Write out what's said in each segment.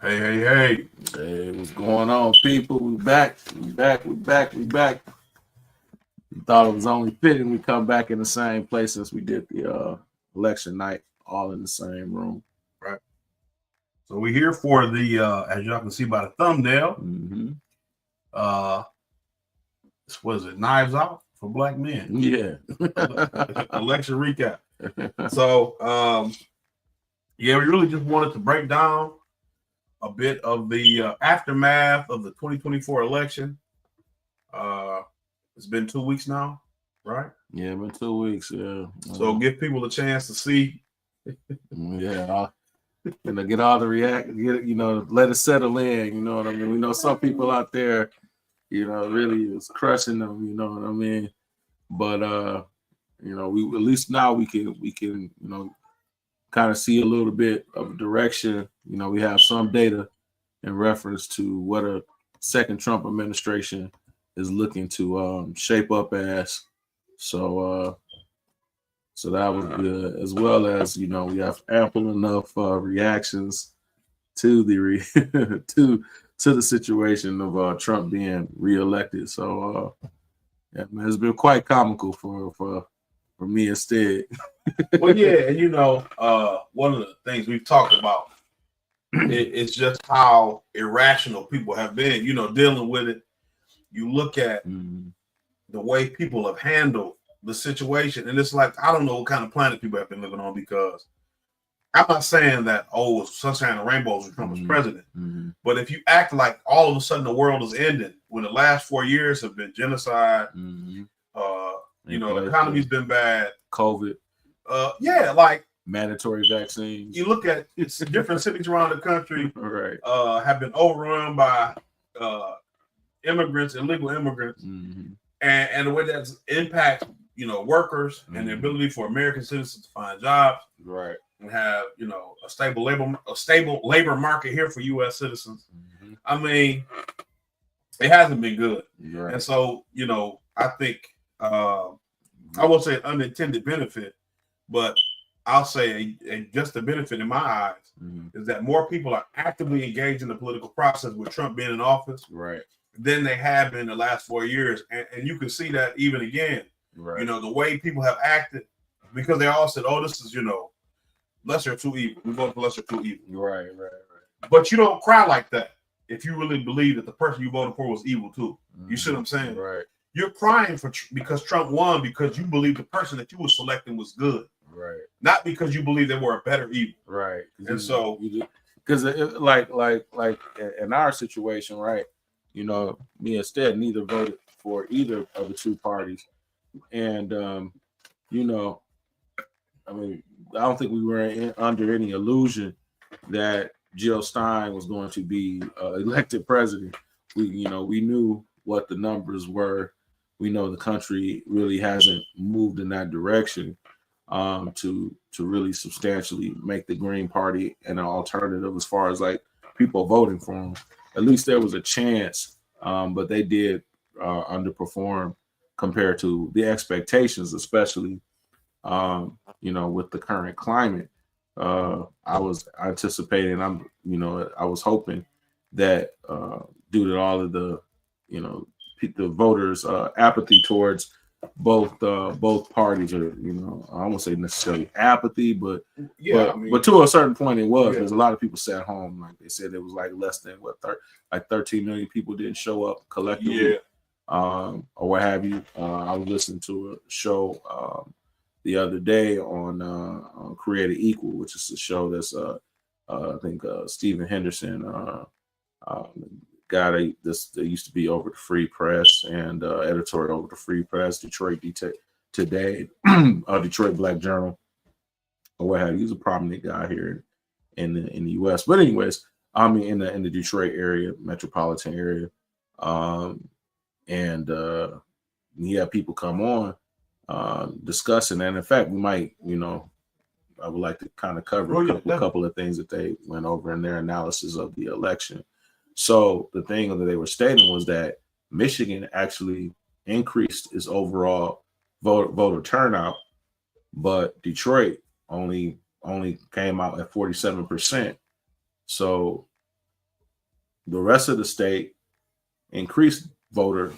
Hey, What's going on, people? We back. We back. We thought it was only fitting we come back in the same place as we did the election night, all in the same room. right. So we're here for the, as y'all can see by the thumbnail, what is it? Knives Out for Black Men. Yeah. Election recap. So, we really just wanted to break down a bit of the aftermath of the 2024 election. It's been 2 weeks now, right? Yeah, been 2 weeks. Yeah. So give people a chance to see. Yeah. Get all the let it settle in. You know what I mean? We know some people out there, really is crushing them. You know what I mean? But we at least now we can kind of see a little bit of direction. We have some data in reference to what a second Trump administration is looking to shape up as. So that was good, as well as we have ample enough reactions to the to the situation of Trump being reelected. So yeah, man, it's been quite comical for me instead. Well, yeah, and one of the things we've talked about it's just how irrational people have been, dealing with it. You look at the way people have handled the situation, and it's like, I don't know what kind of planet people have been living on, because I'm not saying that, it's sunshine and rainbows when Trump was president, but if you act like all of a sudden the world is ending when the last 4 years have been genocide, the economy's been bad, COVID, like mandatory vaccines. You look at it's different cities around the country, right, have been overrun by immigrants, illegal immigrants, and the way that's impact workers and the ability for American citizens to find jobs, right, and have a stable labor market here for U.S. citizens. I mean, it hasn't been good, right. And so I think I won't say an unintended benefit, but I'll say just a benefit in my eyes is that more people are actively engaged in the political process with Trump being in office, right, than they have been the last 4 years, and you can see that even again, right. The way people have acted, because they all said, "Oh, this is lesser of two evil. We vote for lesser of two evil." Right. But you don't cry like that if you really believe that the person you voted for was evil too. You see what I'm saying? Right. You're crying because Trump won because you believe the person that you were selecting was good. Right. Not because you believe they were a better evil. Right. And so, because like in our situation, right? Me and Stead neither voted for either of the two parties, and I mean, I don't think we were under any illusion that Jill Stein was going to be elected president. We knew what the numbers were. We know the country really hasn't moved in that direction to really substantially make the Green Party an alternative as far as like people voting for them. At least there was a chance, but they did underperform compared to the expectations, especially with the current climate. I was anticipating, I was hoping that due to all of the voters' apathy towards both parties, or I won't say necessarily apathy, but but to a certain point it was, because a lot of people sat home. Like they said, it was like less than 13 million people didn't show up collectively, or what have you. I was listening to a show the other day on Created Equal, which is a show that's I think Stephen Henderson, guy that used to be over the Free Press and editor over the Free Press, Detroit Today, Detroit Black Journal, or what have you. He's a prominent guy here in the U.S. But anyways, I mean in the Detroit area, metropolitan area, and he had people come on discussing, and in fact, we might, I would like to kind of cover a couple of things that they went over in their analysis of the election. So the thing that they were stating was that Michigan actually increased its overall voter turnout, but Detroit only came out at 47%. So the rest of the state increased voter.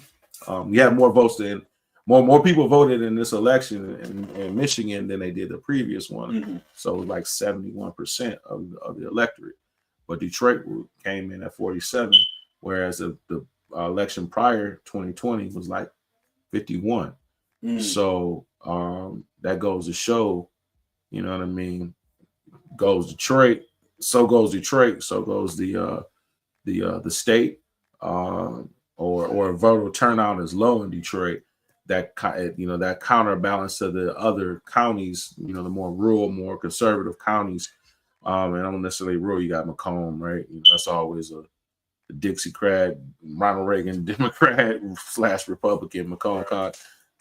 You had more votes than more people voted in this election in Michigan than they did the previous one. Mm-hmm. So it was like 71% of the electorate. But Detroit came in at 47%, whereas the election prior 2020 was like 51%. So that goes to show, you know what I mean? Goes Detroit, so goes Detroit, so goes the state, or voter turnout is low in Detroit. That that counterbalance to the other counties, the more rural, more conservative counties, and I don't necessarily rural. You got Macomb, right? That's always a Dixiecrat, Ronald Reagan Democrat / Republican, Macomb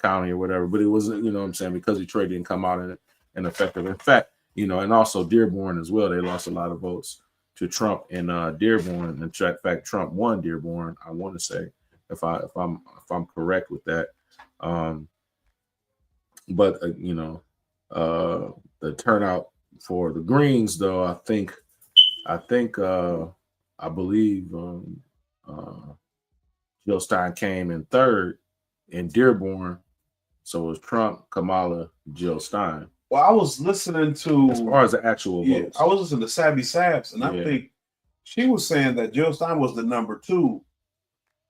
County or whatever. But it wasn't, what I'm saying, because Detroit didn't come out in effective. In fact, and also Dearborn as well. They lost a lot of votes to Trump in Dearborn. In fact, Trump won Dearborn, I want to say, if I'm correct with that. But the turnout for the Greens, though, I believe Jill Stein came in third in Dearborn. So it was Trump, Kamala, Jill Stein. Well, I was listening to, as far as the actual votes, I was listening to Savvy Saps, and I think she was saying that Jill Stein was the number 2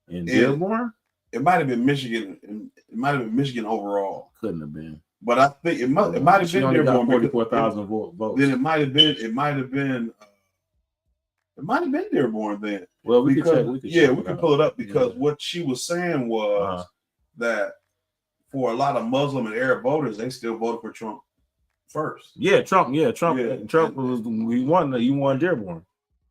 in Dearborn. It might have been Michigan. It might have been Michigan overall. Couldn't have been. But I think it might have been Dearborn. 44,000 votes. Then it might have been Dearborn then. Well, we could pull it up, because what she was saying was that for a lot of Muslim and Arab voters, they still voted for Trump first. Trump was he won Dearborn.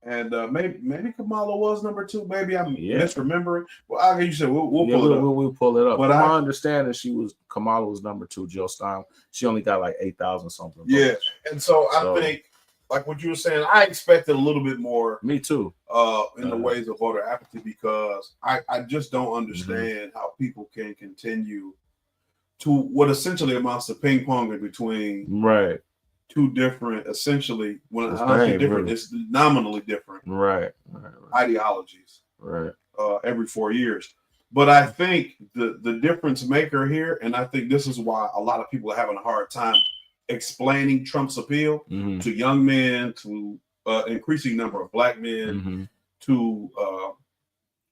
And maybe Kamala was number 2. Maybe I'm misremembering. Well, you said we'll pull it up. We'll pull it up. But I understand that Kamala was number 2. Jill Stein, she only got like 8,000 something. Yeah, and so I think, like what you were saying, I expected a little bit more. Me too. In the ways of voter apathy, because I just don't understand how people can continue to what essentially amounts to ping ponging between two different, essentially, when I say different, it's nominally different, ideologies, every 4 years. But I think the difference maker here, and I think this is why a lot of people are having a hard time explaining Trump's appeal to young men, to increasing number of black men, to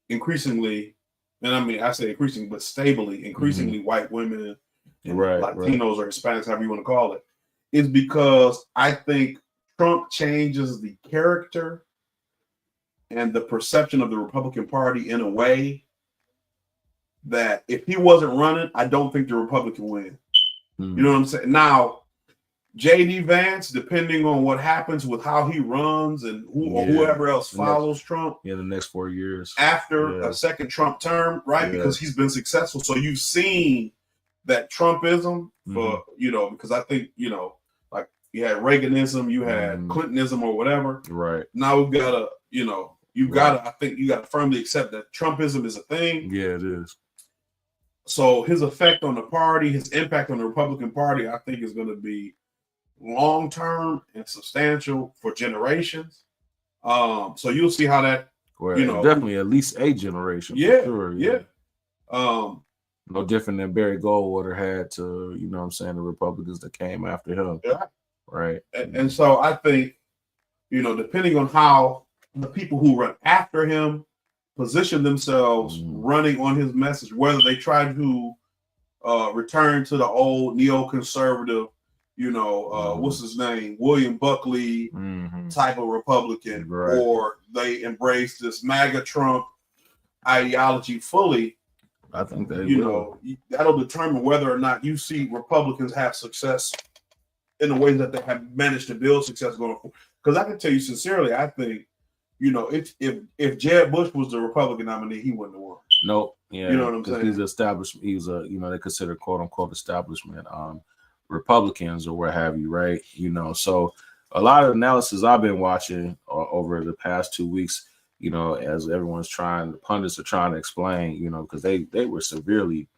increasingly, and I mean, I say increasing, but stably, increasingly white women, and Latinos or Hispanics, however you want to call it, is because I think Trump changes the character and the perception of the Republican Party in a way that if he wasn't running, I don't think the Republican win. You know what I'm saying? Now, J.D. Vance, depending on what happens with how he runs and whoever else follows Trump, the next 4 years after a second Trump term, because he's been successful. So you've seen that Trumpism, for because I think like you had Reaganism, you had Clintonism or whatever. Right now we've got to I think you got to firmly accept that Trumpism is a thing. Yeah, it is. So his effect on the party, his impact on the Republican Party, I think is going to be long-term and substantial for generations. So you'll see how that, definitely at least a generation. Yeah, for sure. No different than Barry Goldwater had to, the Republicans that came after him. Yeah. Right. And so I think, depending on how the people who run after him position themselves running on his message, whether they try to return to the old neoconservative, what's his name, William Buckley type of Republican, or they embrace this MAGA Trump ideology fully. I think that that'll determine whether or not you see Republicans have success in the ways that they have managed to build success going forward. Because I can tell you sincerely, I think, if Jeb Bush was the Republican nominee, he wouldn't have won. Nope. Yeah. You know what I'm saying? He's established. He's they consider quote unquote establishment Republicans or what have you, right? So a lot of analysis I've been watching over the past 2 weeks, as everyone's the pundits are trying to explain, because they were severely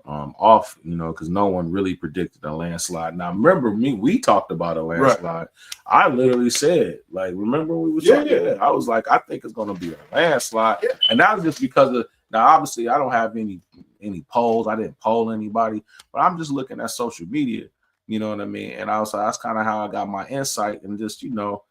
off, you know, because no one really predicted a landslide. Now, remember we talked about a landslide. Right. I literally said, like, remember when we were talking? Yeah. I was like, I think it's going to be a landslide. Yeah. And that was just because of, now, obviously, I don't have any polls. I didn't poll anybody, but I'm just looking at social media, you know what I mean? And also, that's kind of how I got my insight, and just, you know,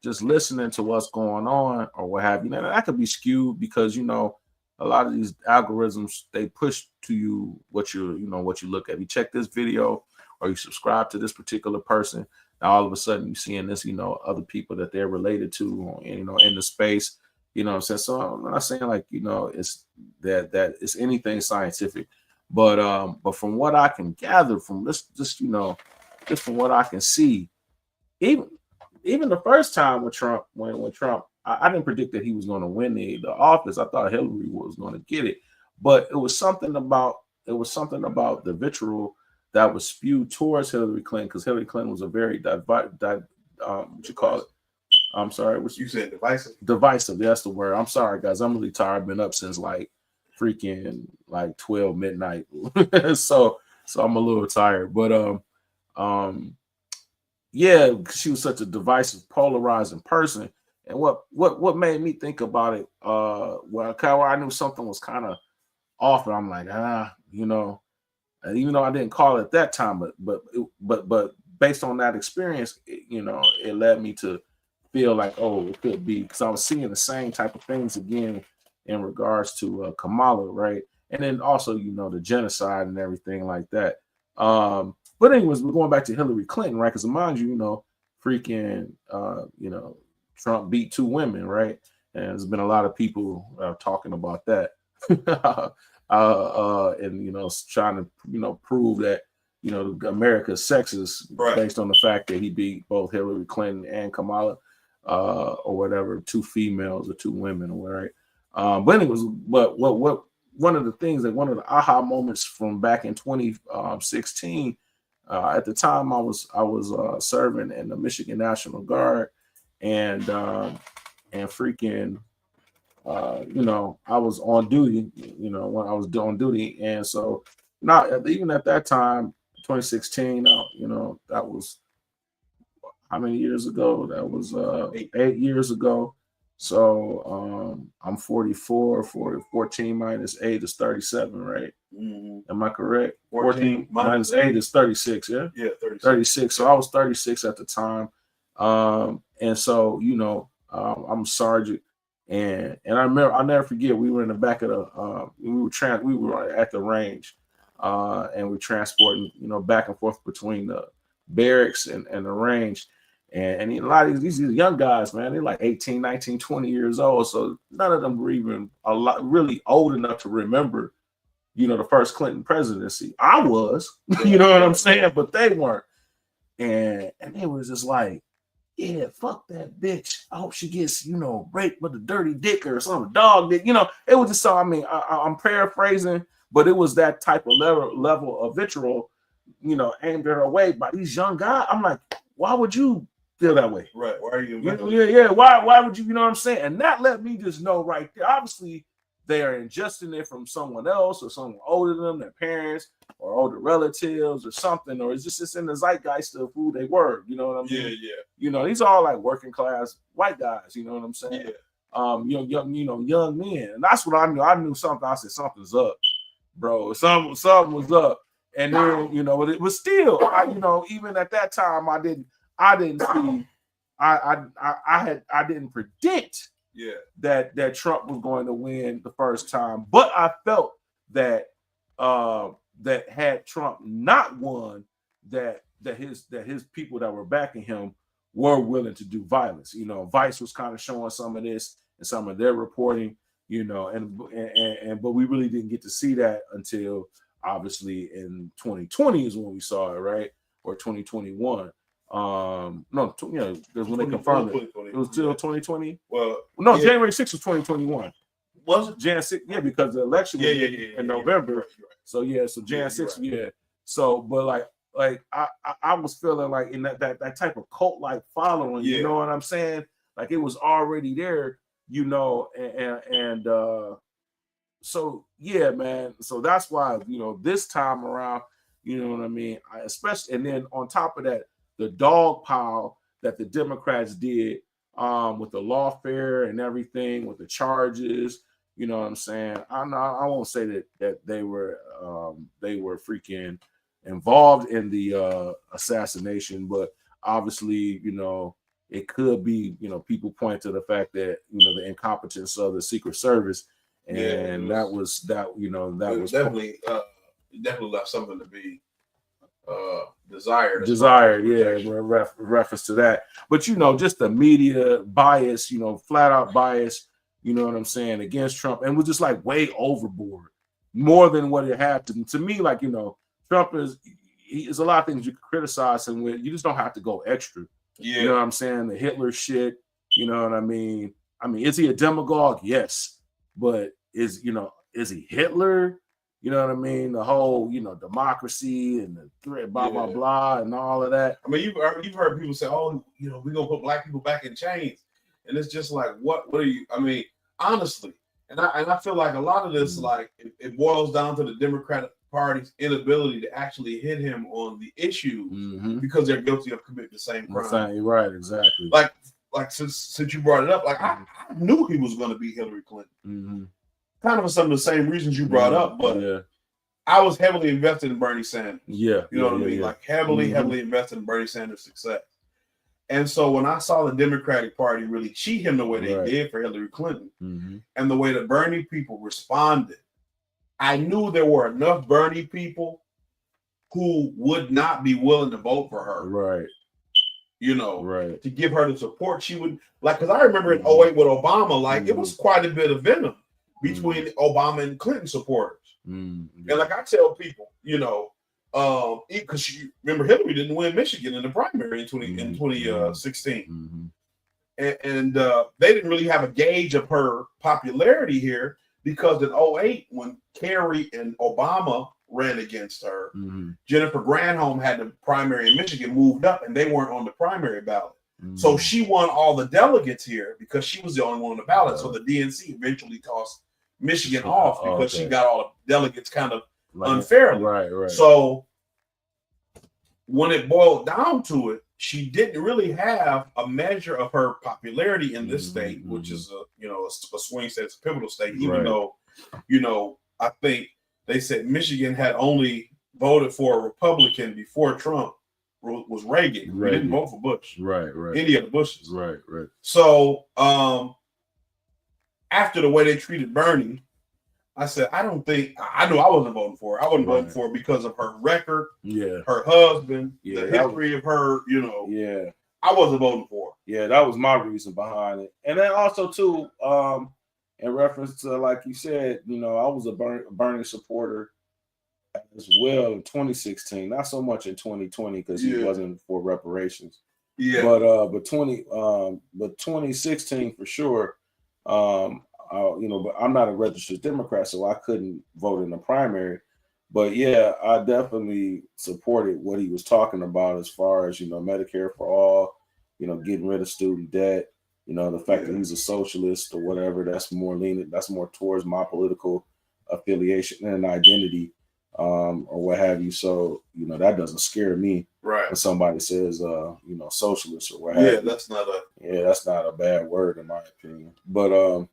just listening to what's going on or what have you. Now, that could be skewed because, you know, a lot of these algorithms, they push to you what you look at. You check this video or you subscribe to this particular person. Now all of a sudden you're seeing this, you know, other people that they're related to, you know, in the space, you know what I'm saying? So I'm not saying like, you know, it's that it's anything scientific, but from what I can gather from this, just, you know, just from what I can see, even the first time with Trump, when Trump, I didn't predict that he was going to win the office. I thought Hillary was going to get it, but it was something about the vitriol that was spewed towards Hillary Clinton, because Hillary Clinton was a very what you call it? I'm sorry, what you said? Divisive. Divisive. That's the word. I'm sorry, guys. I'm really tired. I've been up since like freaking like 12 midnight, so I'm a little tired. But yeah, she was such a divisive, polarizing person. And what made me think about it, well, I knew something was kind of off, and I'm like, you know, even though I didn't call it at that time, but based on that experience, you know, it led me to feel like, oh, it could be, because I was seeing the same type of things again in regards to Kamala, right? And then also, you know, the genocide and everything like that. But anyways, we're going back to Hillary Clinton, right? Because mind you, you know, freaking, you know, Trump beat 2 women, right? And there's been a lot of people talking about that, and you know, trying to, you know, prove that, you know, America's sexist, right, based on the fact that he beat both Hillary Clinton and Kamala, or whatever, 2 females or 2 women, or right. But it was, but what one of the things that one of the aha moments from back in 2016. At the time, I was serving in the Michigan National Guard, and freaking, you know, I was on duty, you know, when I was on duty, and so not even at that time, 2016, you know, that was how many years ago? That was 8 years ago. So I'm 44, 14 minus 8 is 37, right? Mm-hmm. Am I correct? 14 minus 8 is 36, yeah? Yeah, 36. So I was 36 at the time. And so, you know, I'm a sergeant. And I remember, I'll never forget, we were in the back of the, we were at the range, and we transporting, you know, back and forth between the barracks and the range. And a lot of these young guys, man, they're like 18, 19, 20 years old. So none of them were even really old enough to remember, you know, the first Clinton presidency. I was, you know what I'm saying? But they weren't. And they was just like, yeah, fuck that bitch. I hope she gets, you know, raped with a dirty dick or some dog dick. You know, it was just so, I mean, I'm paraphrasing, but it was that type of level of vitriol, you know, aimed at her way by these young guys. I'm like, why would you feel that way? Right. Why are you? Yeah. Why would you? You know what I'm saying? And that let me just know right there. Obviously, they are ingesting it from someone else or someone older than them, their parents or older relatives or something, or it's in the zeitgeist of who they were. You know what I mean? Yeah. You know, these are all like working class white guys. You know what I'm saying? Yeah. Young men, and that's what I knew. I knew something. I said something's up, bro. Something was up. And then, you know, it was still, you know, even at that time, I didn't see, I didn't predict that Trump was going to win the first time, but I felt that that had Trump not won, that his people that were backing him were willing to do violence. You know, Vice was kind of showing some of this and some of their reporting, you know, and but we really didn't get to see that until obviously in 2020 is when we saw it, right? Or 2021. No, you know, because when they confirmed it was still 2020. Well, no, yeah. January 6th was 2021. Was it Jan 6th? Yeah, because the election was in November. Right. So yeah, so Jan 6th, right. Yeah. So, but like I was feeling like in that type of cult like following, you know what I'm saying? Like it was already there, you know, and yeah, man. So that's why, this time around, you know what I mean? Especially, and then on top of that, the dog pile that the Democrats did with the lawfare and everything, with the charges, you know what I'm saying? I won't say that they were freaking involved in the assassination, but obviously, it could be, people point to the fact that, the incompetence of the Secret Service. And that was definitely left something to be desired. Reference to that. But just the media bias, flat out bias, you know what I'm saying, against Trump, and was just like way overboard, more than what it had to me. Like, Trump is a lot of things you can criticize him with. You just don't have to go extra. Yeah. You know what I'm saying? The Hitler shit, you know what I mean? Is he a demagogue? Yes. But is he Hitler? You know what I mean? The whole, democracy and the threat, blah, blah, blah, and all of that. You've heard people say, oh, we're going to put black people back in chains. And it's just like, what are you, honestly, and I feel like a lot of this, like, it boils down to the Democratic Party's inability to actually hit him on the issue because they're guilty of committing the same crime. Right, exactly. Like since you brought it up, like I knew he was going to beat Hillary Clinton. Kind of for some of the same reasons you brought up, but I was heavily invested in Bernie Sanders. Yeah. You know what I mean? Like heavily invested in Bernie Sanders' success. And so when I saw the Democratic Party really cheat him the way they did for Hillary Clinton and the way the Bernie people responded, I knew there were enough Bernie people who would not be willing to vote for her. Right. To give her the support she would like. Because I remember in 08 with Obama, like it was quite a bit of venom between Obama and Clinton supporters. And like I tell people, because remember Hillary didn't win Michigan in the primary in 2016. And they didn't really have a gauge of her popularity here because in 08, when Kerry and Obama ran against her, Jennifer Granholm had the primary in Michigan moved up and they weren't on the primary ballot. So she won all the delegates here because she was the only one on the ballot. So the DNC eventually tossed Michigan off because she got all the delegates kind of unfairly. Right. So when it boiled down to it, she didn't really have a measure of her popularity in this state, which is a swing state, it's a pivotal state, even though, I think they said Michigan had only voted for a Republican before Trump was Reagan. We didn't vote for Bush. Right. Any of the Bushes. Right. So after the way they treated Bernie, I said, I knew I wasn't voting for her. I wasn't voting for her because of her record, her husband, the history of her, I wasn't voting for her. Yeah, that was my reason behind it. And then also, too, in reference to, like you said, I was a Bernie supporter as well in 2016. Not so much in 2020 because he wasn't for reparations. Yeah. But 2016 for sure. But I'm not a registered Democrat, so I couldn't vote in the primary. But yeah, I definitely supported what he was talking about as far as, Medicare for all, getting rid of student debt, the fact that he's a socialist or whatever, that's more lenient, that's more towards my political affiliation and identity, or what have you. So, that doesn't scare me. Right. When somebody says, socialist or what have you. That's not a bad word in my opinion. But,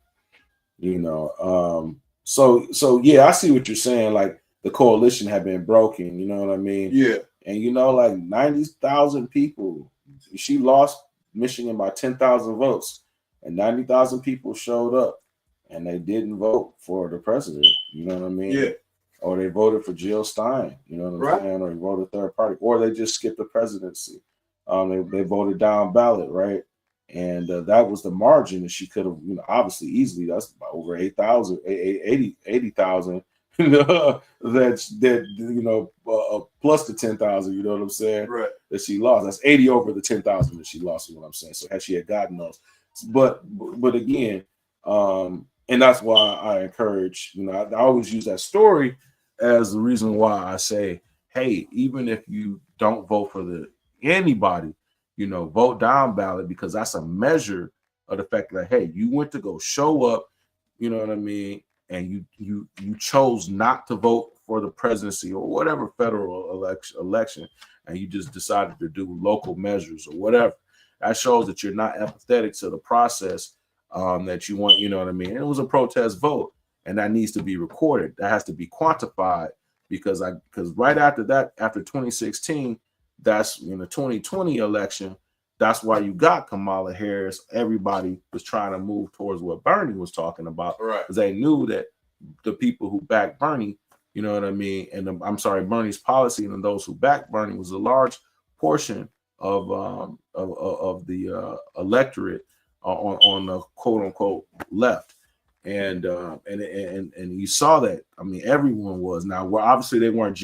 so yeah, I see what you're saying. Like the coalition had been broken, you know what I mean? Yeah. And like 90,000 people, she lost Michigan by 10,000 votes, and 90,000 people showed up and they didn't vote for the president, you know what I mean? Yeah. Or they voted for Jill Stein, you know what I'm saying? Or they voted third party, or they just skipped the presidency. They voted down ballot, right? And that was the margin that she could have, obviously easily. That's about over 80,000, plus the 10,000. You know what I'm saying? Right. That she lost. That's 80 over the 10,000 that she lost. Is what I'm saying. So had she had gotten those, but again, and that's why I encourage. I always use that story as the reason why I say, hey, even if you don't vote for anybody. Vote down ballot, because that's a measure of the fact that, hey, you went to go show up, you know what I mean, and you chose not to vote for the presidency or whatever federal election, and you just decided to do local measures or whatever, that shows that you're not empathetic to the process that you want. You know what I mean? And it was a protest vote, and that needs to be recorded. That has to be quantified, because right after that, after 2016, that's in the 2020 election. That's why you got Kamala Harris. Everybody was trying to move towards what Bernie was talking about, right? Because they knew that the people who backed Bernie, you know what I mean, and Bernie's policy, and those who backed Bernie was a large portion of the electorate on the quote unquote left, and you saw that. I mean, everyone was. Now, well, obviously they weren't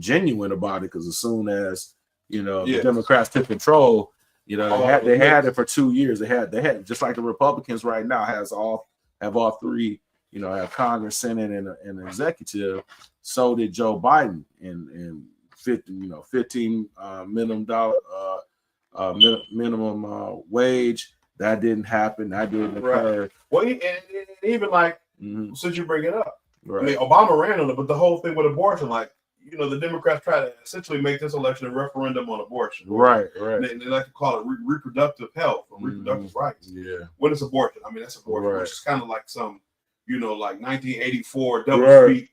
genuine about it, because as soon as the Democrats took control, they had it for 2 years. They had just like the Republicans right now have all three, have Congress, Senate, and an executive. So did Joe Biden, and 15 minimum wage. That didn't happen. That didn't occur. Right. Well, and even like since you bring it up, right. I mean, Obama ran on it, but the whole thing with abortion, like, the Democrats try to essentially make this election a referendum on abortion. Right. They like to call it reproductive health or reproductive rights. Yeah. What is abortion? I mean, that's abortion, right. which is kind of like some, like 1984 double speak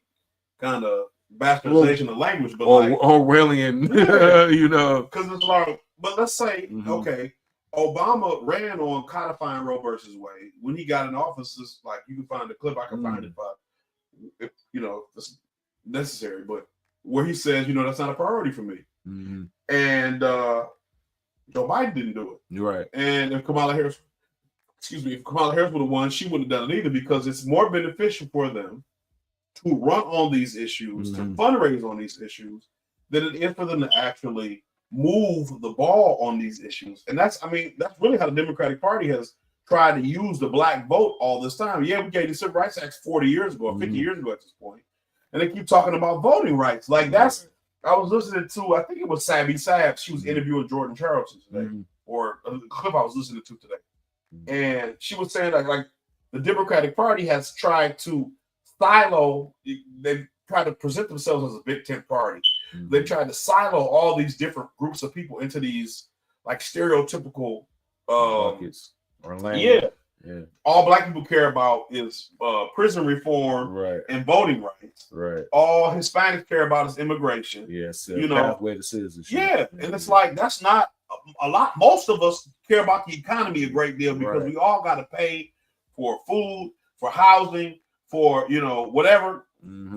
kind of bastardization of language, but Orwellian, because it's like. But let's say, okay, Obama ran on codifying Roe versus Wade. When he got in office, it's like, you can find the clip. I can find it, but if it's necessary. But where he says, that's not a priority for me. And Joe Biden didn't do it. You're right. And if Kamala Harris would have won, she wouldn't have done it either, because it's more beneficial for them to run on these issues, to fundraise on these issues, than it is for them to actually move the ball on these issues. And that's really how the Democratic Party has tried to use the black vote all this time. Yeah, we gave the Civil Rights Act 40 years ago, or 50 years ago at this point. And they keep talking about voting rights. Like, I was listening to, I think it was Sabby Sabs. She was interviewing Jordan Charleston today, or a clip I was listening to today. And she was saying like the Democratic Party has tried to silo, they've tried to present themselves as a big tent party. They tried to silo all these different groups of people into these like stereotypical buckets or land. Yeah. All black people care about is prison reform and voting rights. Right. All Hispanics care about is immigration. Yes. Pathway to citizenship. Yeah. And it's like, that's not a lot. Most of us care about the economy a great deal, because we all got to pay for food, for housing, for, whatever.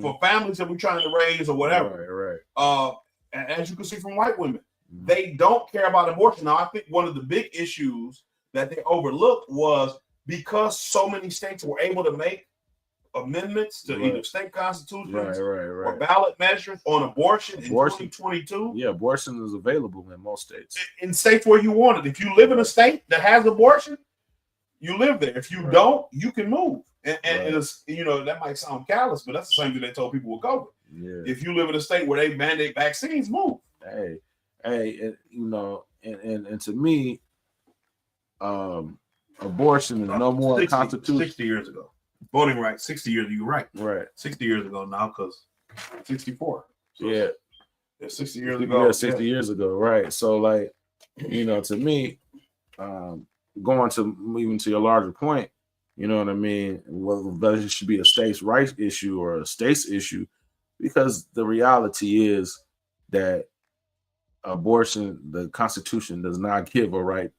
For families that we're trying to raise or whatever. Right. As you can see from white women, they don't care about abortion. Now, I think one of the big issues that they overlooked was because so many states were able to make amendments to either state constitutions or ballot measures on abortion in 2022. Yeah, abortion is available in most states. In states where you want it. If you live in a state that has abortion, you live there. If you don't, you can move. And it's, that might sound callous, but that's the same thing they told people with COVID. Yeah. If you live in a state where they mandate vaccines, move. Hey, and to me, abortion is no more constitutional. 60 years ago, voting rights. 60 years. You're right. 60 years ago now, because 64. So yeah, 60 years ago. Yeah, 60 years ago. Right. So, like, to me, going to even to your larger point. You know what I mean? Whether it should be a states' rights issue or a states' issue, because the reality is that abortion, the Constitution does not give a right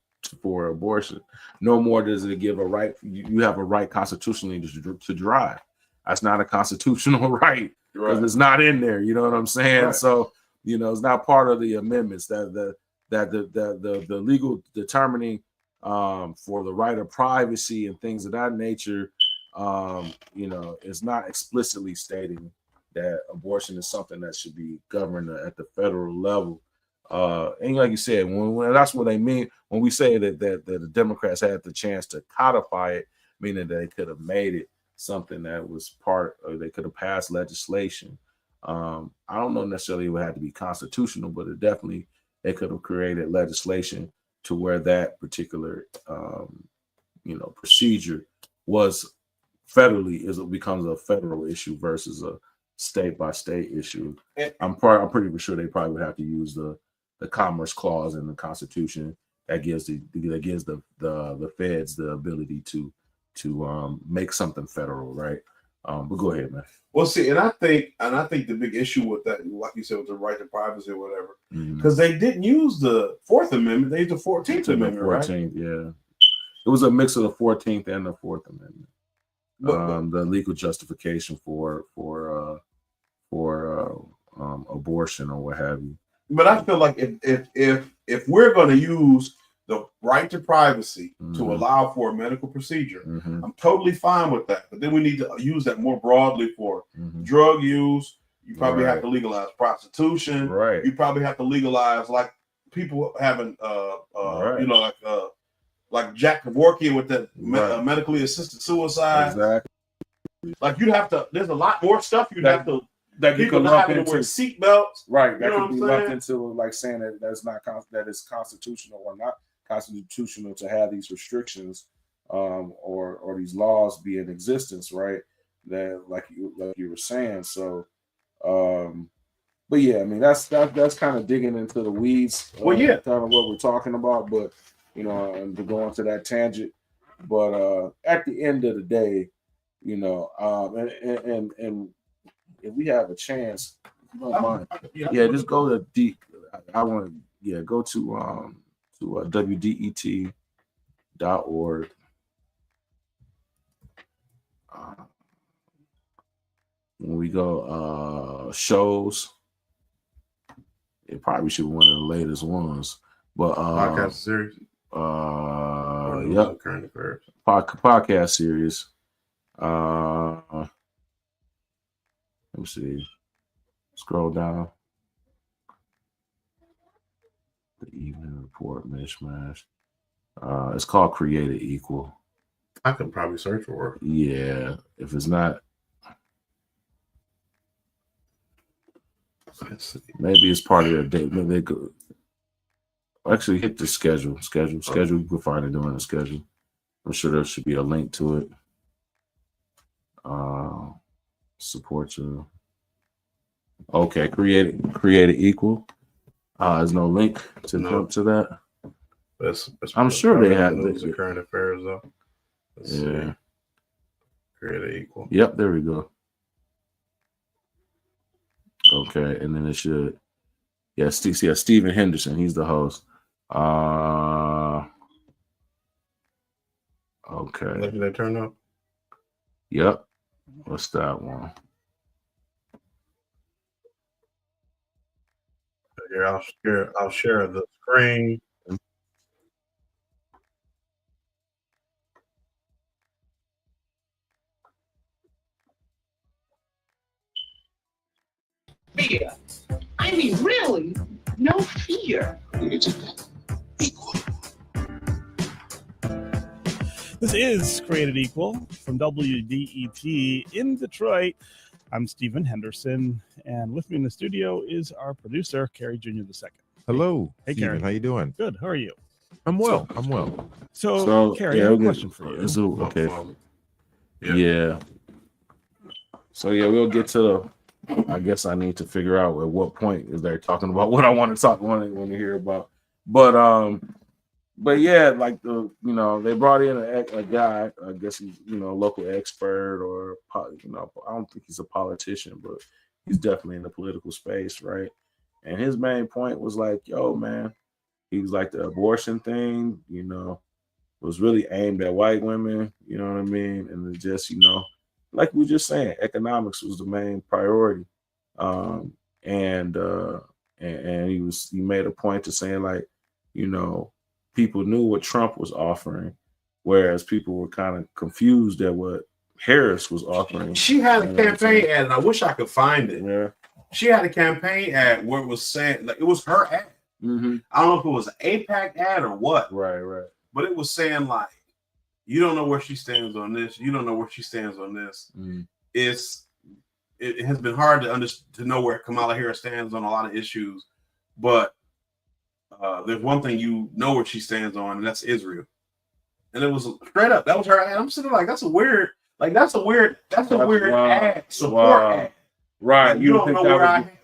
for abortion. No more does it give a right. You have a right constitutionally to drive. That's not a constitutional right, because it's not in there. You know what I'm saying? Right. So it's not part of the amendments that the legal determining for the right of privacy and things of that nature, is not explicitly stating that abortion is something that should be governed at the federal level. And like you said, when that's what they mean when we say that the Democrats had the chance to codify it, meaning that they could have made it something that was part, or they could have passed legislation. I don't know necessarily it would have to be constitutional, but they could have created legislation to where that particular procedure was federally it becomes a federal issue versus a state by state issue. I'm pretty sure they probably would have to use the Commerce Clause in the Constitution that gives the feds the ability to make something federal, right? But go ahead, man. Well, see, and I think the big issue with that, like you said, with the right to privacy or whatever, because they didn't use the 4th Amendment, they used the 14th Amendment, 14th, right? Yeah. It was a mix of the 14th and the 4th Amendment. The legal justification for abortion or what have you. But I feel like if we're going to use the right to privacy to allow for a medical procedure, I'm totally fine with that. But then we need to use that more broadly for drug use. You probably have to legalize prostitution. Right. You probably have to legalize like people having like Jack Kevorkian with that medically assisted suicide. Exactly. Like you'd have to. There's a lot more stuff you'd have to. That you can lump into wear seatbelts, right? That could be lumped into like saying that that is constitutional or not constitutional to have these restrictions, or these laws be in existence, right? That like you were saying. So, but yeah, I mean that's kind of digging into the weeds. Well, yeah, kind of what we're talking about, but and to go into that tangent. But at the end of the day, and if we have a chance, if you don't mind, just go to go to WDET.org. When we go shows, it probably should be one of the latest ones. But podcast series. Current affairs. Podcast series. Let me see. Scroll down. The evening report mishmash. It's called Created Equal. I could probably search for it. Yeah, if it's not, maybe it's part of their date. Maybe they could actually hit the schedule. You can find it during the schedule. I'm sure there should be a link to it. Support you. Okay, created equal. There's no link to that. I'm sure they have the current affairs though. Let's see. Created equal. Yep, there we go. Okay, and then it should. Yeah, Stephen Henderson. He's the host. Okay. Look at that turnout. Yep. What's that one? Here, I'll share the screen. Fear. I mean, really, no fear. This is Created Equal from WDET in Detroit. I'm Stephen Henderson, and with me in the studio is our producer, Kerry Jr. II. Hello. Hey, Steven, Kerry. how you doing? Good. How are you? I'm well. So Kerry, I have a question for you. Okay. Yeah. So we'll get to I guess I need to figure out at what point is they're talking about what I want to hear about. But yeah, like they brought in a guy. I guess he's a local expert or I don't think he's a politician, but he's definitely in the political space, right? And his main point was like, yo, man, he was like the abortion thing, was really aimed at white women, you know what I mean? And it just, like we were just saying, economics was the main priority. And he made a point to saying like, people knew what Trump was offering, whereas people were kind of confused at what Harris was offering. She had a campaign ad, and I wish I could find it. Yeah. She had a campaign ad where it was saying, like, it was her ad. Mm-hmm. I don't know if it was an AIPAC ad or what. Right. But it was saying, like, you don't know where she stands on this. You don't know where she stands on this. Mm-hmm. It has been hard to know where Kamala Harris stands on a lot of issues, but there's one thing you know where she stands on, and that's Israel. And it was straight up. That was her ad. I'm sitting like, that's a weird. Like that's a weird ad, support ad. Right. Like, you don't know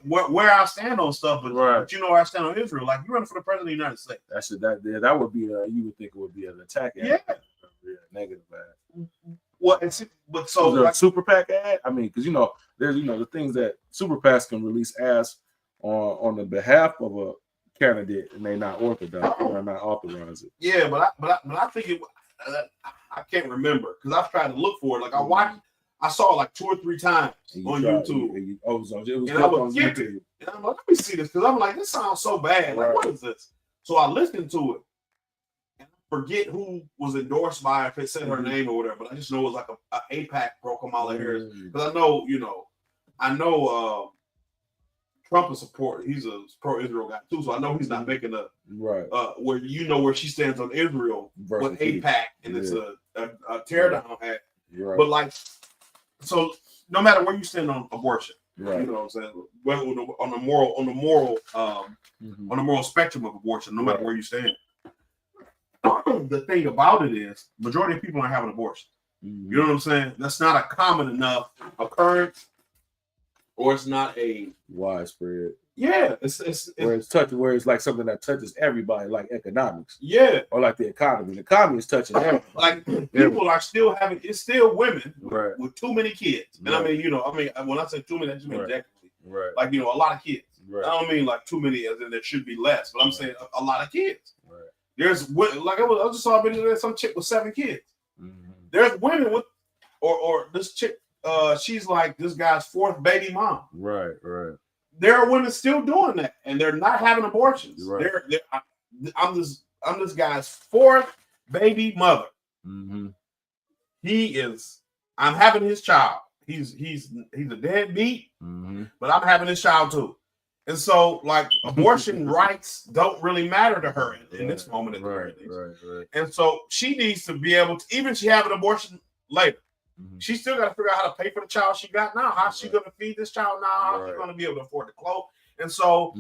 where I stand on stuff, but you know where I stand on Israel. Like, you're running for the president of the United States. That would be you would think it would be an attack ad. Yeah. Negative ad. Well, but so like, super PAC ad. I mean, because there's the things that super PACs can release ads on the behalf of a candidate, and they not orthodox or not authorize it. Yeah, but I think it. I can't remember because I've tried to look for it. Like I saw it like 2 or 3 times on YouTube. It was on YouTube. And I'm like, let me see this because I'm like, this sounds so bad. Like, what is this? So I listened to it. And I forget who was endorsed by, if it said her name or whatever, but I just know it was like a AIPAC pro Kamala Harris. Because I know Trump is support. He's a pro-Israel guy too, so I know he's not making a where she stands on Israel with AIPAC, and it's a tear down hat. Right. But like, so no matter where you stand on abortion, you know what I'm saying, whether on the moral spectrum of abortion, no matter where you stand. The thing about it is, majority of people aren't having abortion. You know what I'm saying? That's not a common enough occurrence. Or it's not a widespread. Yeah, where it's like something that touches everybody, like economics. Yeah, or like the economy. The economy is touching everybody. Like people are still having. It's still women with too many kids. And I mean, when I say too many, I just mean objectively. Right. Like a lot of kids. Right. I don't mean like too many, as in there should be less. But I'm saying a lot of kids. Right. There's like I just saw a video there, some chick with 7 kids. Mm-hmm. There's women with, or this chick. She's like this guy's 4th baby mom. Right. There are women still doing that, and they're not having abortions. Right. I'm this guy's 4th baby mother. Mm-hmm. I'm having his child. He's a deadbeat, but I'm having his child too. And so, like, abortion rights don't really matter to her in this moment. Right. And so she needs to be able to, even if she have an abortion later. She still got to figure out how to pay for the child she got now. How's she going to feed this child now? How's she going to be able to afford the clothes? And so,